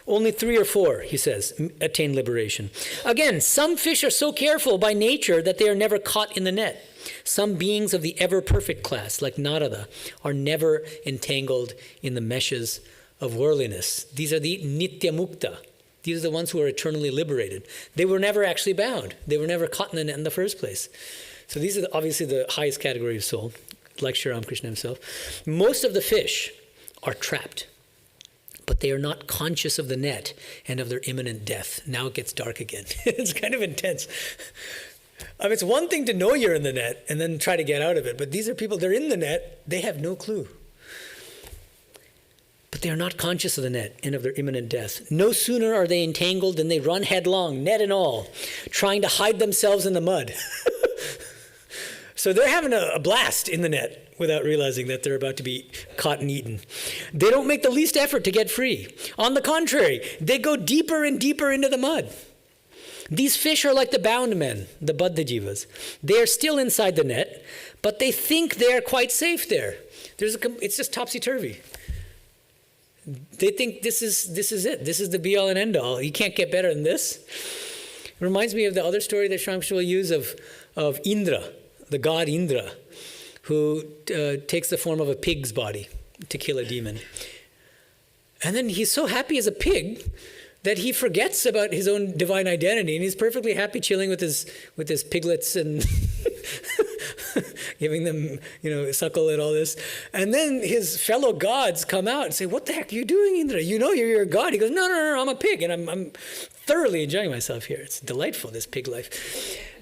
Only 3 or 4, he says, attain liberation. Again, some fish are so careful by nature that they are never caught in the net. Some beings of the ever-perfect class, like Narada, are never entangled in the meshes of worldliness. These are the Nitya Mukta. These are the ones who are eternally liberated. They were never actually bound. They were never caught in the net in the first place. So these are obviously the highest category of soul, like Sri Ramakrishna himself. Most of the fish are trapped, but they are not conscious of the net and of their imminent death. Now it gets dark again. It's kind of intense. I mean, it's one thing to know you're in the net and then try to get out of it, but these are people, they're in the net, they have no clue. But they are not conscious of the net and of their imminent death. No sooner are they entangled than they run headlong, net and all, trying to hide themselves in the mud. So they're having a blast in the net without realizing that they're about to be caught and eaten. They don't make the least effort to get free. On the contrary, they go deeper and deeper into the mud. These fish are like the bound men, the Baddha-jivas. They are still inside the net, but they think they are quite safe there. It's just topsy-turvy. They think this is it. This is the be-all and end-all. You can't get better than this. It reminds me of the other story that Sri Ramakrishna will use of Indra, the god Indra, who takes the form of a pig's body to kill a demon. And then he's so happy as a pig that he forgets about his own divine identity, and he's perfectly happy chilling with his piglets and giving them, suckle and all this. And then his fellow gods come out and say, "What the heck are you doing, Indra? You know you're a god." He goes, No, I'm a pig, and I'm thoroughly enjoying myself here. It's delightful, this pig life.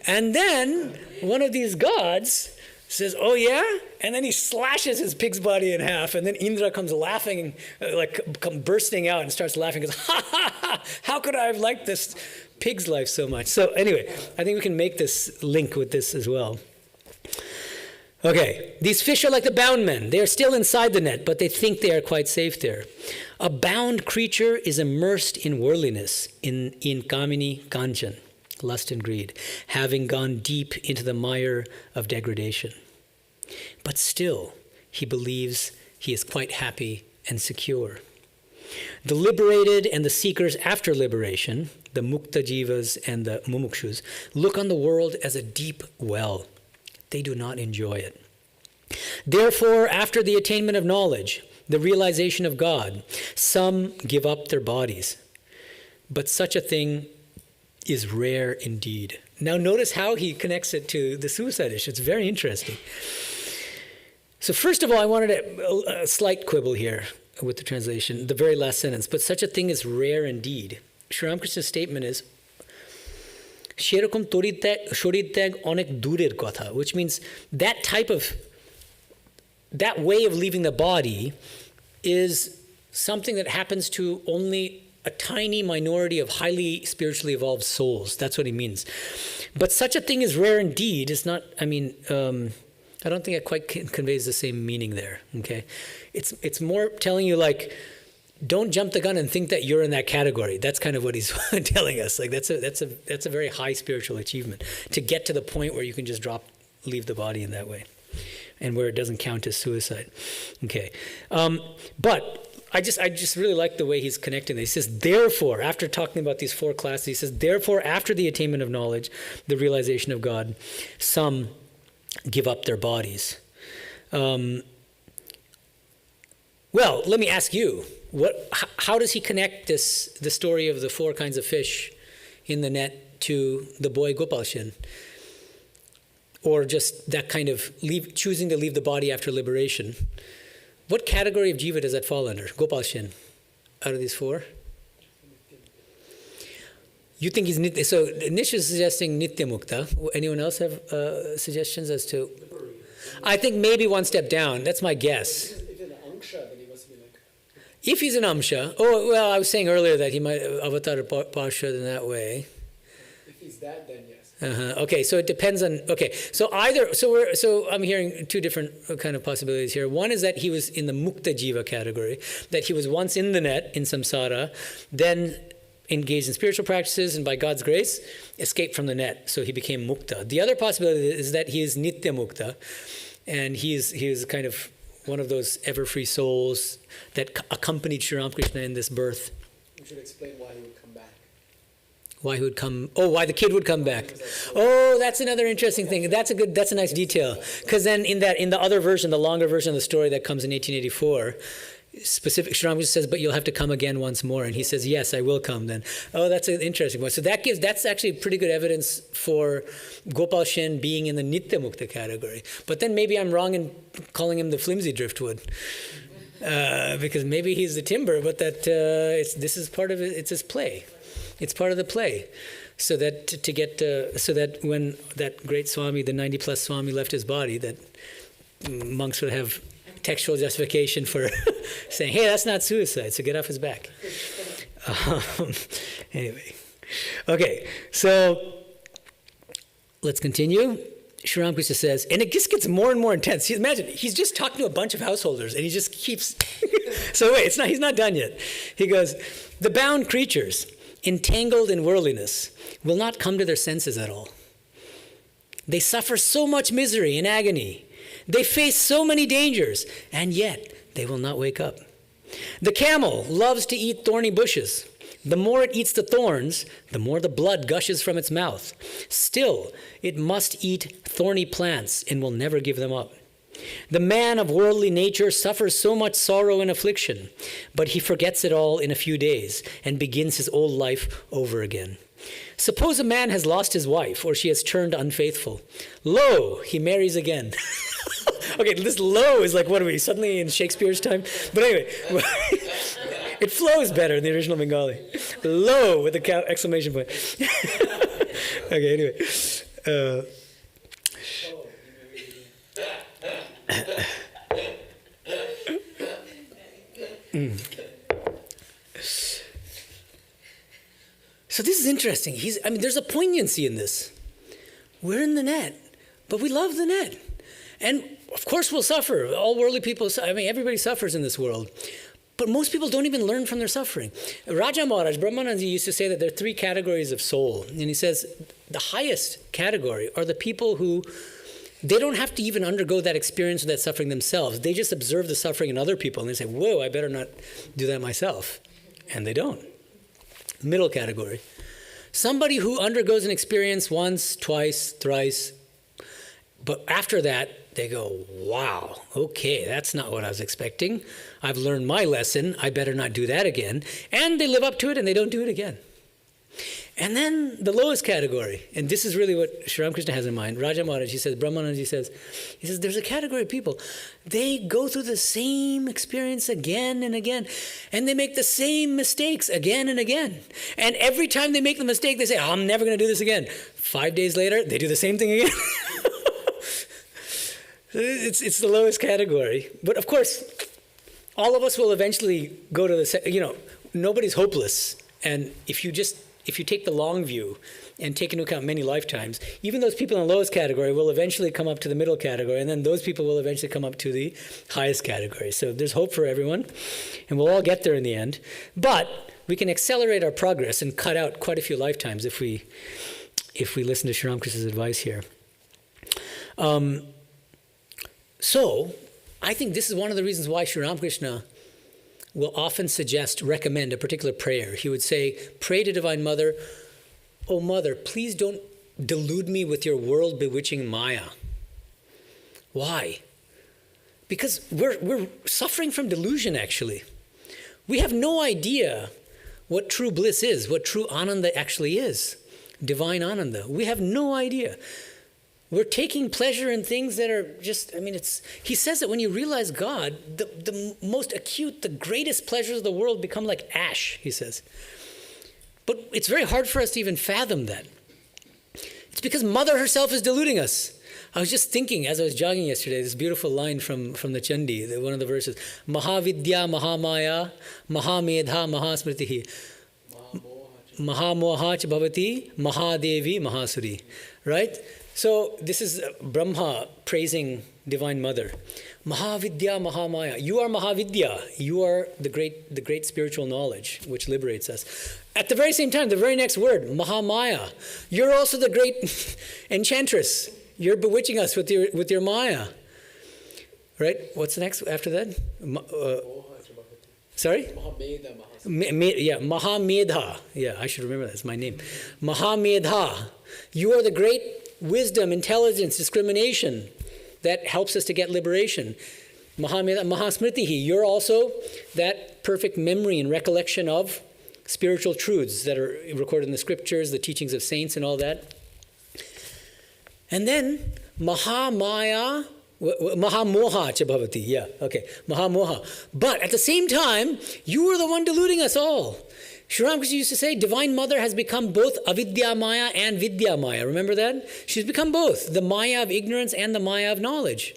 And then one of these gods says, "Oh yeah?" And then he slashes his pig's body in half, and then Indra comes laughing, come bursting out and starts laughing, goes, "Ha ha ha, how could I have liked this pig's life so much?" So anyway, I think we can make this link with this as well. Okay, these fish are like the bound men. They are still inside the net, but they think they are quite safe there. A bound creature is immersed in worldliness, in kamini kanchan, lust and greed, having gone deep into the mire of degradation. But still, he believes he is quite happy and secure. The liberated and the seekers after liberation, the mukta jivas and the mumukshus, look on the world as a deep well. They do not enjoy it. Therefore, after the attainment of knowledge, the realization of God, some give up their bodies. But such a thing is rare indeed. Now notice how he connects it to the suicide issue. It's very interesting. So first of all, I wanted a slight quibble here with the translation, the very last sentence. But such a thing is rare indeed. Sri Ramakrishna's statement is, Sherokom shorittag onek durer kotha, which means that way of leaving the body is something that happens to only a tiny minority of highly spiritually evolved souls. That's what he means. But such a thing is rare indeed. It's not, I don't think it quite conveys the same meaning there, okay? It's more telling you, don't jump the gun and think that you're in that category. That's kind of what he's telling us. That's a very high spiritual achievement, to get to the point where you can just leave the body in that way, and where it doesn't count as suicide. Okay, but I just really like the way he's connecting this. He says, therefore, after talking about these 4 classes, he says, therefore, after the attainment of knowledge, the realization of God, some give up their bodies. Well, let me ask you, how does he connect the story of the 4 kinds of fish in the net to the boy Gopalshin? Or just that kind of choosing to leave the body after liberation? What category of jiva does that fall under, Gopalshin, out of these 4? You think he's nitya? So Nish is suggesting nitya mukta. Anyone else have suggestions as to? I think maybe one step down. That's my guess. If he's an amsha, I was saying earlier that he might avatar parshad in that way. If he's that, then yes. Okay, so it depends on. Okay, so I'm hearing 2 different kind of possibilities here. One is that he was in the mukta jiva category, that he was once in the net in samsara, then engaged in spiritual practices, and by God's grace, escaped from the net. So he became mukta. The other possibility is that he is nitya mukta, and he is kind of one of those ever-free souls that accompanied Sri Ramakrishna in this birth. We should explain why he would come back. Why he would come? Oh, why the kid would come back? Oh, that's another interesting thing. That's a nice detail. Because then in the other version, the longer version of the story that comes in 1884, specific Sri Ramakrishna says, but you'll have to come again once more. And he says, yes, I will come then. Oh, that's an interesting one. So that's actually pretty good evidence for Gopal Shen being in the Nitya Mukta category. But then maybe I'm wrong in calling him the flimsy driftwood. Because maybe he's the timber, but this is part of it. It's his play. It's part of the play. So that so that when that great Swami, the 90-plus Swami, left his body, that monks would have textual justification for saying, hey, that's not suicide, so get off his back. Anyway. Okay, so let's continue. Sri Ramakrishna says, and it just gets more and more intense. Imagine, he's just talking to a bunch of householders, and he just keeps... So wait, he's not done yet. He goes, the bound creatures, entangled in worldliness, will not come to their senses at all. They suffer so much misery and agony. They face so many dangers, and yet they will not wake up. The camel loves to eat thorny bushes. The more it eats the thorns, the more the blood gushes from its mouth. Still, it must eat thorny plants and will never give them up. The man of worldly nature suffers so much sorrow and affliction, but he forgets it all in a few days and begins his old life over again. Suppose a man has lost his wife or she has turned unfaithful. Lo, he marries again. Okay, this lo is like, what are we, suddenly in Shakespeare's time? But anyway, it flows better in the original Bengali. Lo with the exclamation point. Okay, anyway. So this is interesting. There's a poignancy in this. We're in the net, but we love the net. And of course we'll suffer. All worldly people, everybody suffers in this world. But most people don't even learn from their suffering. Raja Maharaj, Brahmananda used to say that there are 3 categories of soul. And he says the highest category are the people who, they don't have to even undergo that experience or that suffering themselves. They just observe the suffering in other people and they say, whoa, I better not do that myself. And they don't. Middle category. Somebody who undergoes an experience once, twice, thrice, but after that, they go, wow, okay, that's not what I was expecting. I've learned my lesson. I better not do that again. And they live up to it and they don't do it again. And then the lowest category, and this is really what Sri Ramakrishna has in mind. Raja Maharaj, he says, Brahmananda, he says, there's a category of people. They go through the same experience again and again, and they make the same mistakes again and again. And every time they make the mistake, they say, I'm never going to do this again. 5 days later, they do the same thing again. It's the lowest category. But of course, all of us will eventually go to the, nobody's hopeless. And if you take the long view and take into account many lifetimes, even those people in the lowest category will eventually come up to the middle category, and then those people will eventually come up to the highest category. So there's hope for everyone, and we'll all get there in the end. But we can accelerate our progress and cut out quite a few lifetimes if we listen to Sri Ramakrishna's advice here. So I think this is one of the reasons why Sri Ramakrishna will often recommend a particular prayer. He would say, pray to Divine Mother, "Oh Mother, please don't delude me with your world-bewitching Maya." Why? Because we're suffering from delusion, actually. We have no idea what true bliss is, what true Ananda actually is, divine Ananda. We have no idea. We're taking pleasure in things that are just, he says that when you realize God, the most acute, the greatest pleasures of the world become like ash, he says. But it's very hard for us to even fathom that. It's because Mother herself is deluding us. I was just thinking as I was jogging yesterday, this beautiful line from the Chandi, one of the verses, Mahavidya Mahamaya Mahamedha Mahasmritihi Mahamoha cha bhavati Mahadevi Mahasuri. Right? So this is Brahma praising Divine Mother. Mahavidya Mahamaya. You are Mahavidya. You are the great spiritual knowledge which liberates us. At the very same time, the very next word, Mahamaya. You're also the great enchantress. You're bewitching us with your Maya. Right? What's the next after that? Sorry? Mahamedha. Yeah, I should remember that. It's my name. Mahamedha. You are the great wisdom, intelligence, discrimination that helps us to get liberation. Mahamedha, Mahasmritihi. You're also that perfect memory and recollection of spiritual truths that are recorded in the scriptures, the teachings of saints and all that. And then Mahamaya, Mahamoha cha bhavati. Yeah, okay. Mahamoha. But at the same time, you are the one deluding us all. Sri Ramakrishna used to say, Divine Mother has become both Avidya Maya and Vidya Maya. Remember that? She's become both, the Maya of ignorance and the Maya of knowledge.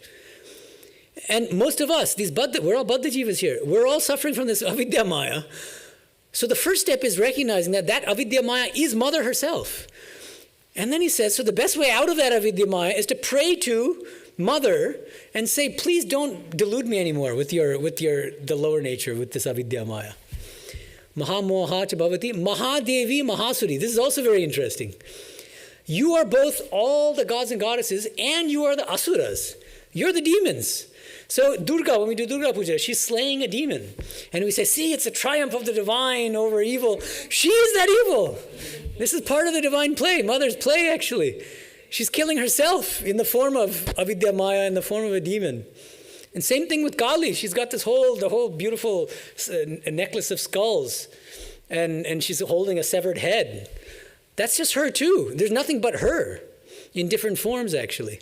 And most of us, we're all Baddha Jivas here, we're all suffering from this Avidya Maya. So the first step is recognizing that Avidya Maya is Mother herself. And then he says, so the best way out of that Avidya Maya is to pray to Mother and say, please don't delude me anymore with the lower nature, with this Avidya Maya. Mahamoha cha bhavati, Mahadevi Mahasuri. This is also very interesting. You are both all the gods and goddesses, and you are the asuras. You're the demons. So Durga, when we do Durga Puja, she's slaying a demon. And we say, see, it's a triumph of the divine over evil. She is that evil. This is part of the divine play, Mother's play, actually. She's killing herself in the form of Avidya Maya, in the form of a demon. And same thing with Kali. She's got the whole beautiful necklace of skulls. And she's holding a severed head. That's just her too. There's nothing but her in different forms, actually.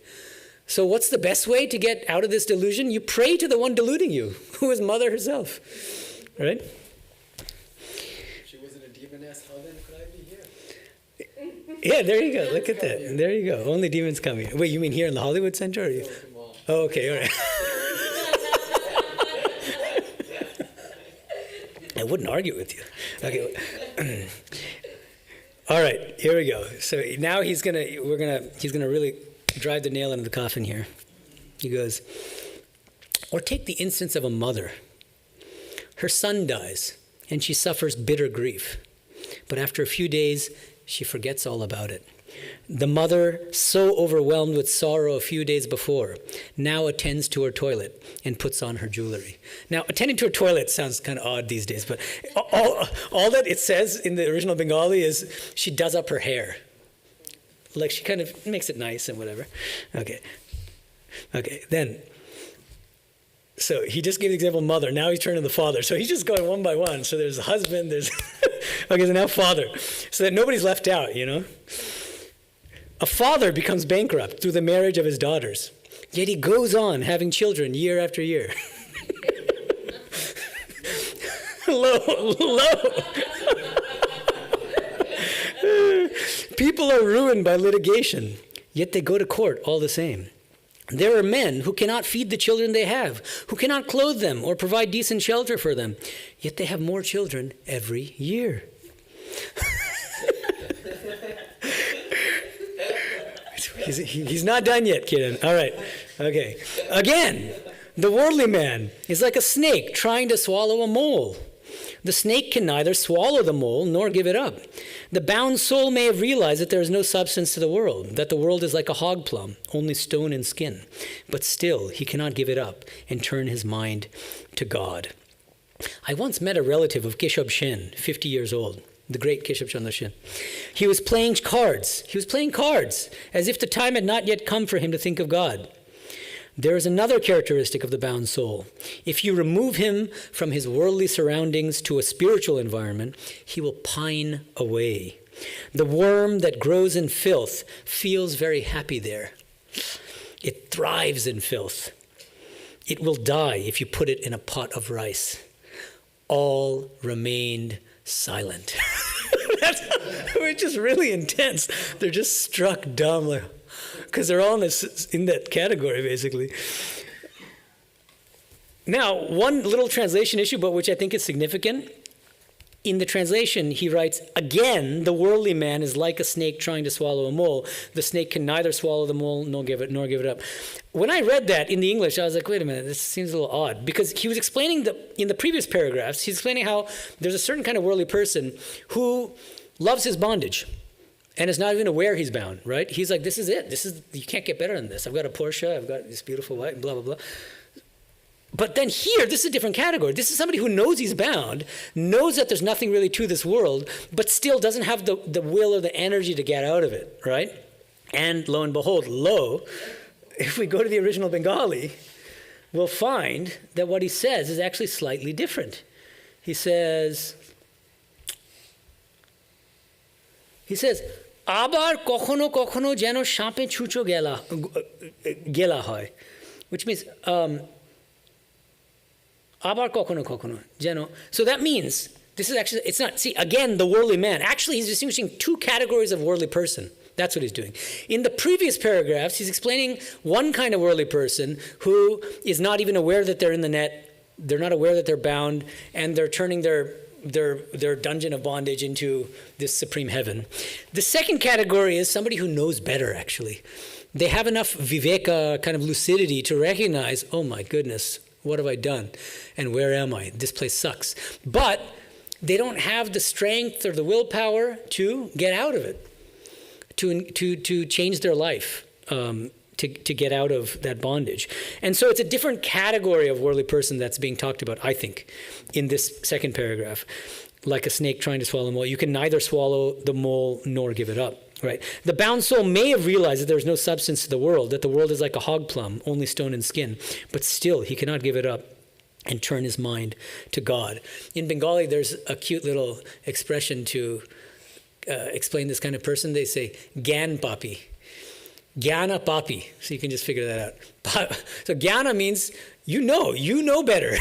So what's the best way to get out of this delusion? You pray to the one deluding you, who is Mother herself. Right? If she wasn't a demoness, how then could I be here? Yeah, there you go. Look at that. There you go. Only demons come here. Wait, you mean here in the Hollywood Center? Or you? Oh, okay, all right. I wouldn't argue with you. Okay. All right, here we go. So now he's gonna really drive the nail into the coffin here. He goes, or take the instance of a mother. Her son dies, and she suffers bitter grief. But after a few days, she forgets all about it. The mother, so overwhelmed with sorrow a few days before, now attends to her toilet and puts on her jewelry. Now, attending to her toilet sounds kind of odd these days, but all that it says in the original Bengali is she does up her hair. Like she kind of makes it nice and whatever. Okay, then. So he just gave the example of mother. Now he's turning to the father. So he's just going one by one. So there's the husband, there's... okay, so now father. So that nobody's left out, you know? A father becomes bankrupt through the marriage of his daughters. Yet he goes on having children year after year. Low. People are ruined by litigation, yet they go to court all the same. There are men who cannot feed the children they have, who cannot clothe them or provide decent shelter for them, yet they have more children every year. He's not done yet, Kiran. All right. Okay. Again, the worldly man is like a snake trying to swallow a mole. The snake can neither swallow the mole nor give it up. The bound soul may have realized that there is no substance to the world, that the world is like a hog plum, only stone and skin. But still, he cannot give it up and turn his mind to God. I once met a relative of Keshav Sen, 50 years old, the great Keshav Chandra Sen. He was playing cards. He was playing cards as if the time had not yet come for him to think of God. There is another characteristic of the bound soul. If you remove him from his worldly surroundings to a spiritual environment, he will pine away. The worm that grows in filth feels very happy there. It thrives in filth. It will die if you put it in a pot of rice. All remained silent. Which is really intense. They're just struck dumb, because they're all in that category, basically. Now, one little translation issue, but which I think is significant. In the translation, he writes, again, the worldly man is like a snake trying to swallow a mole. The snake can neither swallow the mole nor give it up. When I read that in the English, I was like, wait a minute, this seems a little odd. Because he was explaining, in the previous paragraphs, he's explaining how there's a certain kind of worldly person who loves his bondage and is not even aware he's bound, right? He's like, this is it. You can't get better than this. I've got a Porsche, I've got this beautiful wife, blah, blah, blah. But then here, this is a different category. This is somebody who knows he's bound, knows that there's nothing really to this world, but still doesn't have the will or the energy to get out of it, right? And lo and behold, if we go to the original Bengali, we'll find that what he says is actually slightly different. He says, আবার কখনো কখনো যেন সাপে ছুঁচো গেলা হয়, which means আবার কখনো কখনো যেন. So that means this is actually, it's not, see, again, the worldly man. Actually, he's distinguishing two categories of worldly person. That's what he's doing. In the previous paragraphs, he's explaining one kind of worldly person who is not even aware that they're in the net, they're not aware that they're bound, and they're turning their dungeon of bondage into this supreme heaven. The second category is somebody who knows better, actually. They have enough viveka, kind of lucidity, to recognize, oh my goodness, what have I done? And where am I? This place sucks. But they don't have the strength or the willpower to get out of it, to change their life, to get out of that bondage. And so it's a different category of worldly person that's being talked about, I think, in this second paragraph. Like a snake trying to swallow a mole. You can neither swallow the mole nor give it up. Right? The bound soul may have realized that there's no substance to the world, that the world is like a hog plum, only stone and skin, but still he cannot give it up and turn his mind to God. In Bengali, there's a cute little expression to explain this kind of person. They say, Gyan Papi. Gyana Papi. So you can just figure that out. So Gyana means you know better.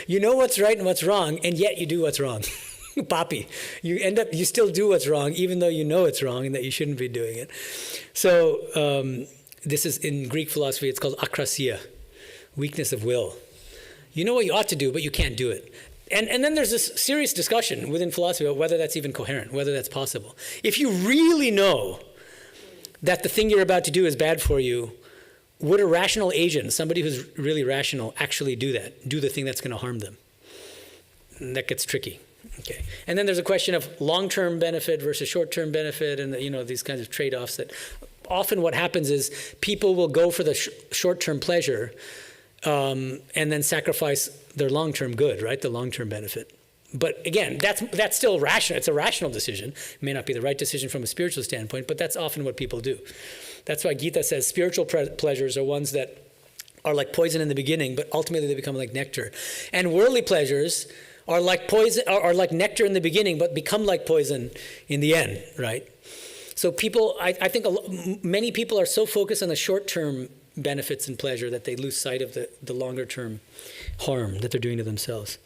You know what's right and what's wrong, and yet you do what's wrong. Papi. You still do what's wrong, even though you know it's wrong and that you shouldn't be doing it. So this is in Greek philosophy, it's called akrasia, weakness of will. You know what you ought to do, but you can't do it. And then there's this serious discussion within philosophy about whether that's even coherent, whether that's possible. If you really know that the thing you're about to do is bad for you, would a rational agent, somebody who's really rational, actually do that? Do the thing that's going to harm them? And that gets tricky. Okay. And then there's a question of long-term benefit versus short-term benefit, and these kinds of trade-offs. That often what happens is people will go for the short-term pleasure and then sacrifice their long-term good, right? The long-term benefit. But again, that's still rational. It's a rational decision. It may not be the right decision from a spiritual standpoint, but that's often what people do. That's why Gita says spiritual pleasures are ones that are like poison in the beginning, but ultimately they become like nectar. And worldly pleasures are like poison, are like nectar in the beginning, but become like poison in the end, right? So people, I think many people are so focused on the short-term benefits and pleasure that they lose sight of the longer-term harm that they're doing to themselves.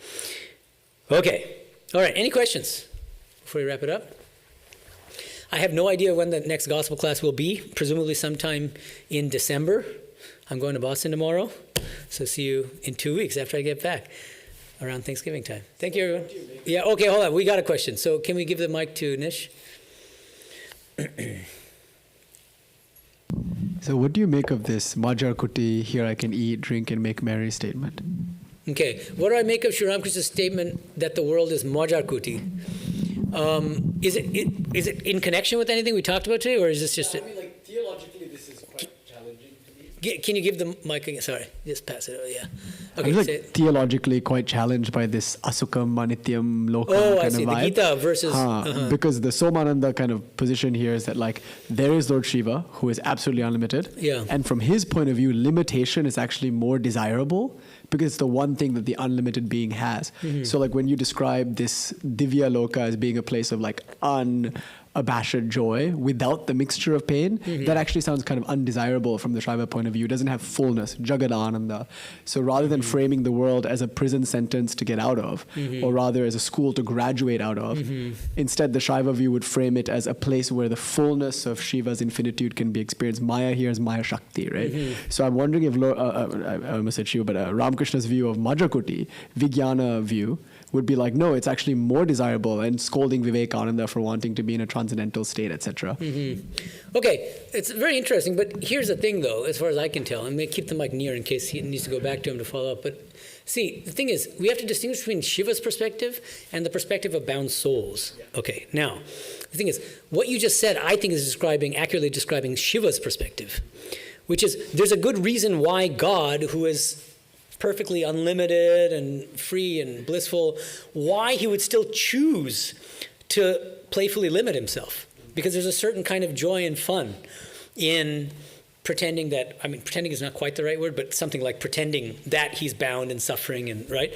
Okay, all right, any questions before we wrap it up? I have no idea when the next gospel class will be, presumably sometime in December. I'm going to Boston tomorrow, so see you in 2 weeks after I get back. Around Thanksgiving time. Thank you, everyone. Yeah, okay, hold on. We got a question. So can we give the mic to Nish? So what do you make of this Majar Kuti, here I can eat, drink, and make merry statement? Okay, what do I make of Sri Ramakrishna's statement that the world is Majar Kuti? Is it in connection with anything we talked about today, or is this just... theologically this is quite challenging to me. Can you give the mic again? Sorry, just pass it. Oh, yeah. Okay. I'm say like it. theologically quite challenged by this asukam, anityam, lokam Oh, I kind see. of The vibe. Gita versus. Because the Somananda kind of position here is that like there is Lord Shiva who is absolutely unlimited. Yeah. And from his point of view, limitation is actually more desirable because it's the one thing that the unlimited being has. So like when you describe this Divya Loka as being a place of like unabashed joy without the mixture of pain, that actually sounds kind of undesirable from the Shaiva point of view. It doesn't have fullness, Jagadananda. So rather than framing the world as a prison sentence to get out of, or rather as a school to graduate out of, instead the Shaiva view would frame it as a place where the fullness of Shiva's infinitude can be experienced. Maya here is Maya Shakti, right? So I'm wondering if, I almost said Shiva, but Ramakrishna's view of Majakuti, Vijnana view, would be like, no, it's actually more desirable, and scolding Vivekananda for wanting to be in a transcendental state, etc. Okay, it's very interesting, but here's the thing, though, as far as I can tell. I'm going to keep the mic near in case he needs to go back to him to follow up. But see, the thing is, we have to distinguish between Shiva's perspective and the perspective of bound souls. Okay, now, the thing is, what you just said, I think, is accurately describing Shiva's perspective, which is there's a good reason why God, who is perfectly unlimited and free and blissful, why he would still choose to playfully limit himself. Because there's a certain kind of joy and fun in pretending that, pretending is not quite the right word, but something like pretending that he's bound and suffering, and right?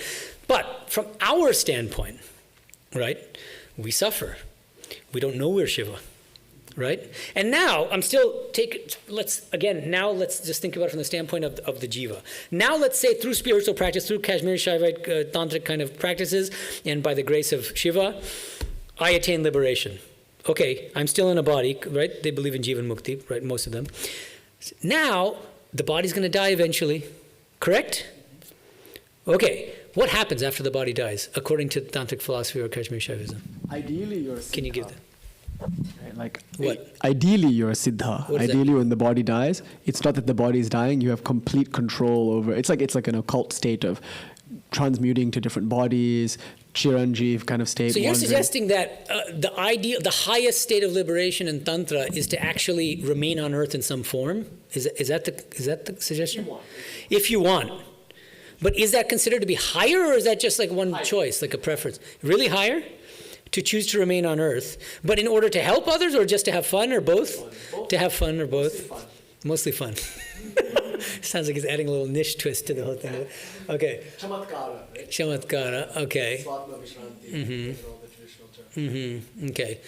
But from our standpoint, right, we suffer. We don't know we're Shiva. Right? And now, let's just think about it from the standpoint of the jiva. Now let's say through spiritual practice, through Kashmiri Shaivite tantric kind of practices, and by the grace of Shiva, I attain liberation. Okay, I'm still in a body, right? They believe in Jivan Mukti, right? Most of them. Now, the body's going to die eventually, correct? Okay, what happens after the body dies, according to tantric philosophy or Kashmiri Shaivism? Ideally, you're a Can you give them? Right, like What? Ideally, you're a siddha. What does that Ideally, when the body dies, it's not that the body is dying; you have complete control over. It's like an occult state of transmuting to different bodies, chiranjeev kind of state. So you're wandering. suggesting that the highest state of liberation in tantra is to actually remain on earth in some form. Is that the suggestion? If you want. But is that considered to be higher, or is that just like one choice, like a preference? Really higher? To choose to remain on earth, but in order to help others, or just to have fun, or both? To have fun, or both? Mostly fun. Sounds like he's adding a little niche twist to the whole thing. Okay. Chamatkara, right? Chamatkara, okay. Swatma Vishranti, all the traditional terms. Okay.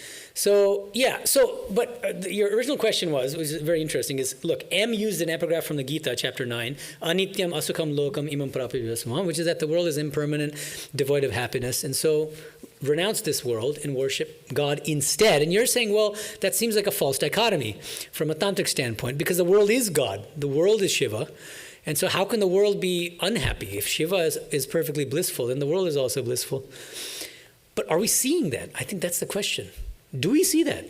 But your original question was, which is very interesting, is, look, M used an epigraph from the Gita, chapter 9, Anityam asukam lokam imam prapya, which is that the world is impermanent, devoid of happiness, and so renounce this world and worship God instead. And you're saying, well, that seems like a false dichotomy from a tantric standpoint, because the world is God, the world is Shiva, and so how can the world be unhappy? If Shiva is perfectly blissful, then the world is also blissful. But are we seeing that? I think that's the question. Do we see that?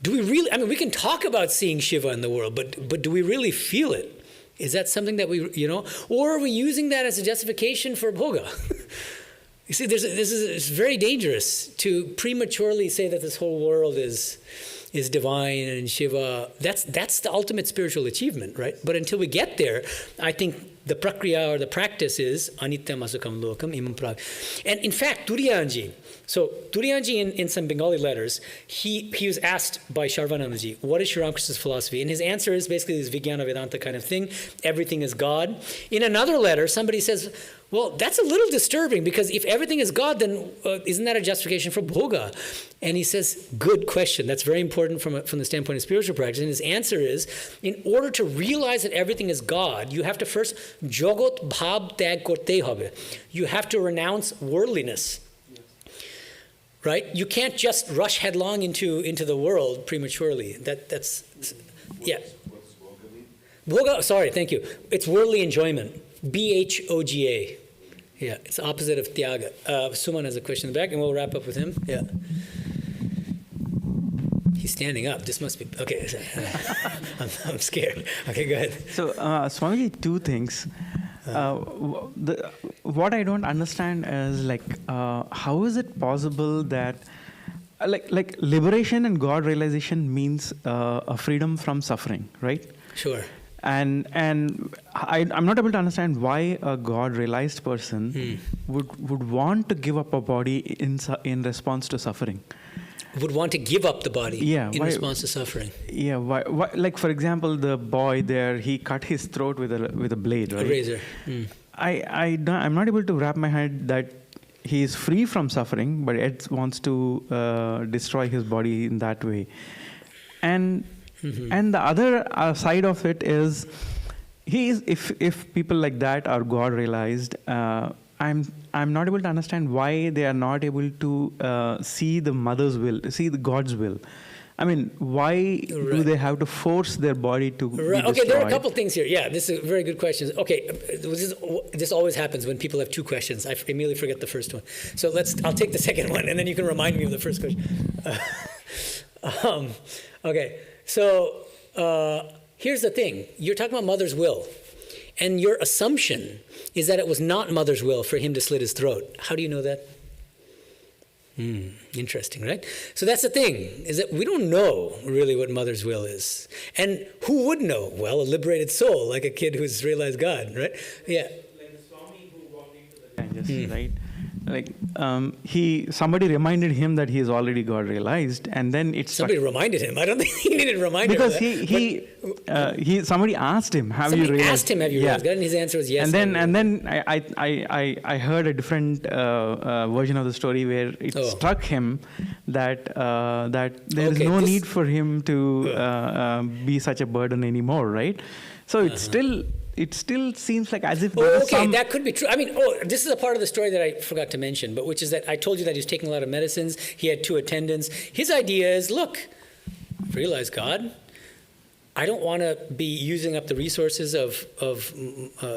Do we really? We can talk about seeing Shiva in the world, but do we really feel it? Is that something that we, or are we using that as a justification for bhoga? You see, it's very dangerous to prematurely say that this whole world is divine and Shiva. That's the ultimate spiritual achievement, right? But until we get there, I think the prakriya or the practice is anityam asukam lokam imam prav. And in fact, Turiyanji, in some Bengali letters, he was asked by Sharvanandaji, what is Sri Ramakrishna's philosophy? And his answer is basically this Vijnana Vedanta kind of thing. Everything is God. In another letter, somebody says, well, that's a little disturbing, because if everything is God, then isn't that a justification for bhoga? And he says, good question. That's very important from the standpoint of spiritual practice. And his answer is, in order to realize that everything is God, you have to first jogot bhab tag korte hobe. You have to renounce worldliness. Right? You can't just rush headlong into the world prematurely. That's yeah. Bhoga, sorry, thank you. It's worldly enjoyment. Bhoga. Yeah, it's the opposite of tyaga. Suman has a question in the back, and we'll wrap up with him. Yeah. He's standing up. This must be okay. I'm scared. Okay, go ahead. So, Swamiji, two things. What I don't understand is how is it possible that liberation and God realization means a freedom from suffering, right? Sure. And I'm not able to understand why a God realized person would want to give up a body in response to suffering. Would want to give up the body in why, response to suffering. Yeah, why, like for example, the boy there, he cut his throat with a blade, right? A razor. I'm not able to wrap my head that he is free from suffering, but Ed wants to destroy his body in that way. And the other side of it is, if people like that are God realized, I'm not able to understand why they are not able to see the mother's will, see the God's will. I mean, why do they have to force their body to be destroyed? Okay, there are a couple things here. Yeah, this is a very good question. Okay, this always happens when people have two questions. I immediately forget the first one. So I'll take the second one, and then you can remind me of the first question. Okay, so here's the thing. You're talking about mother's will. And your assumption is that it was not mother's will for him to slit his throat. How do you know that? Interesting, right? So that's the thing, is that we don't know really what mother's will is. And who would know? Well, a liberated soul, like a kid who's realized God, right? Yeah. Like the Swami who walked into the Ganges, right? Like somebody reminded him that he is already God realized, and then somebody reminded him. I don't think he needed a reminder. Because somebody asked him, "Have you realized?" Asked him, "Have you realized God?" And his answer was yes. And then I heard a different version of the story where it struck him that there is no need for him to be such a burden anymore, right? So it still seems like as if there is some... that could be true. I mean, this is a part of the story that I forgot to mention, but which is that I told you that he was taking a lot of medicines. He had 2 attendants. His idea is, look, realize God. I don't want to be using up the resources of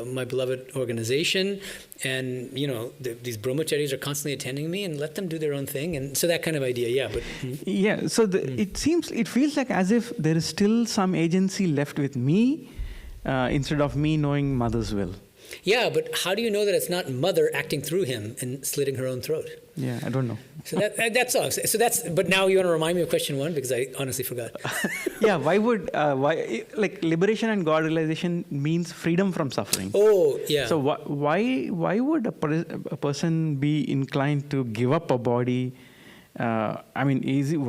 my beloved organization, and these brahmacharis are constantly attending me, and let them do their own thing, and so that kind of idea, yeah. But yeah, so it feels like as if there is still some agency left with me. Instead of me knowing mother's will. Yeah, but how do you know that it's not mother acting through him and slitting her own throat? Yeah, I don't know. So that's all. So but now you want to remind me of question 1 because I honestly forgot. Yeah, why liberation and God realization means freedom from suffering. Oh, yeah. So why would a person be inclined to give up a body? Why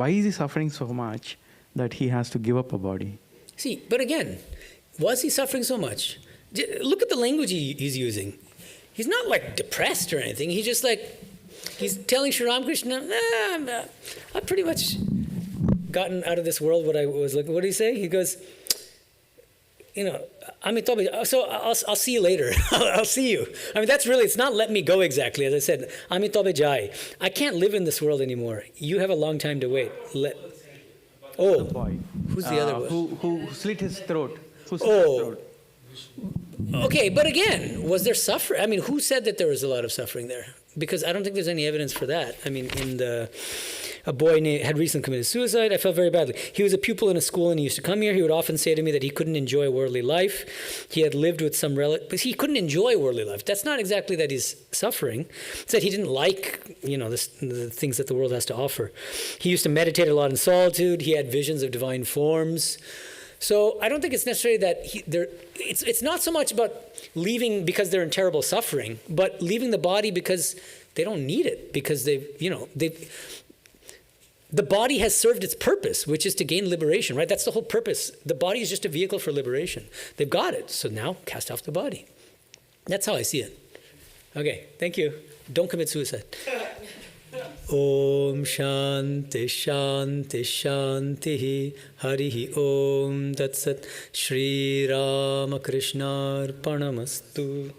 is he suffering so much that he has to give up a body? See, but again, was he suffering so much? Look at the language he's using. He's not like depressed or anything. He's just like, he's telling Sri Ramakrishna, I've pretty much gotten out of this world what I was looking. What did he say? He goes, Amitobe, so I'll see you later. I'll see you. I mean, that's really, it's not let me go exactly. As I said, Amitobe Jai. I can't live in this world anymore. You have a long time to wait. The boy. Who's the other one? Who slit his throat. Okay, but again, was there suffering? I mean, who said that there was a lot of suffering there? Because I don't think there's any evidence for that. I mean, a boy had recently committed suicide. I felt very badly. He was a pupil in a school and he used to come here. He would often say to me that he couldn't enjoy worldly life. He had lived with some relatives, but he couldn't enjoy worldly life. That's not exactly that he's suffering. It's that he didn't like, the things that the world has to offer. He used to meditate a lot in solitude. He had visions of divine forms. So I don't think it's necessarily that it's not so much about leaving because they're in terrible suffering, but leaving the body because they don't need it, because the body has served its purpose, which is to gain liberation, right? That's the whole purpose. The body is just a vehicle for liberation. They've got it, so now cast off the body. That's how I see it. Okay, thank you. Don't commit suicide. Om Shanti Shanti Shanti Harihi Om Tat Sat Shri Ramakrishna Arpanamastu.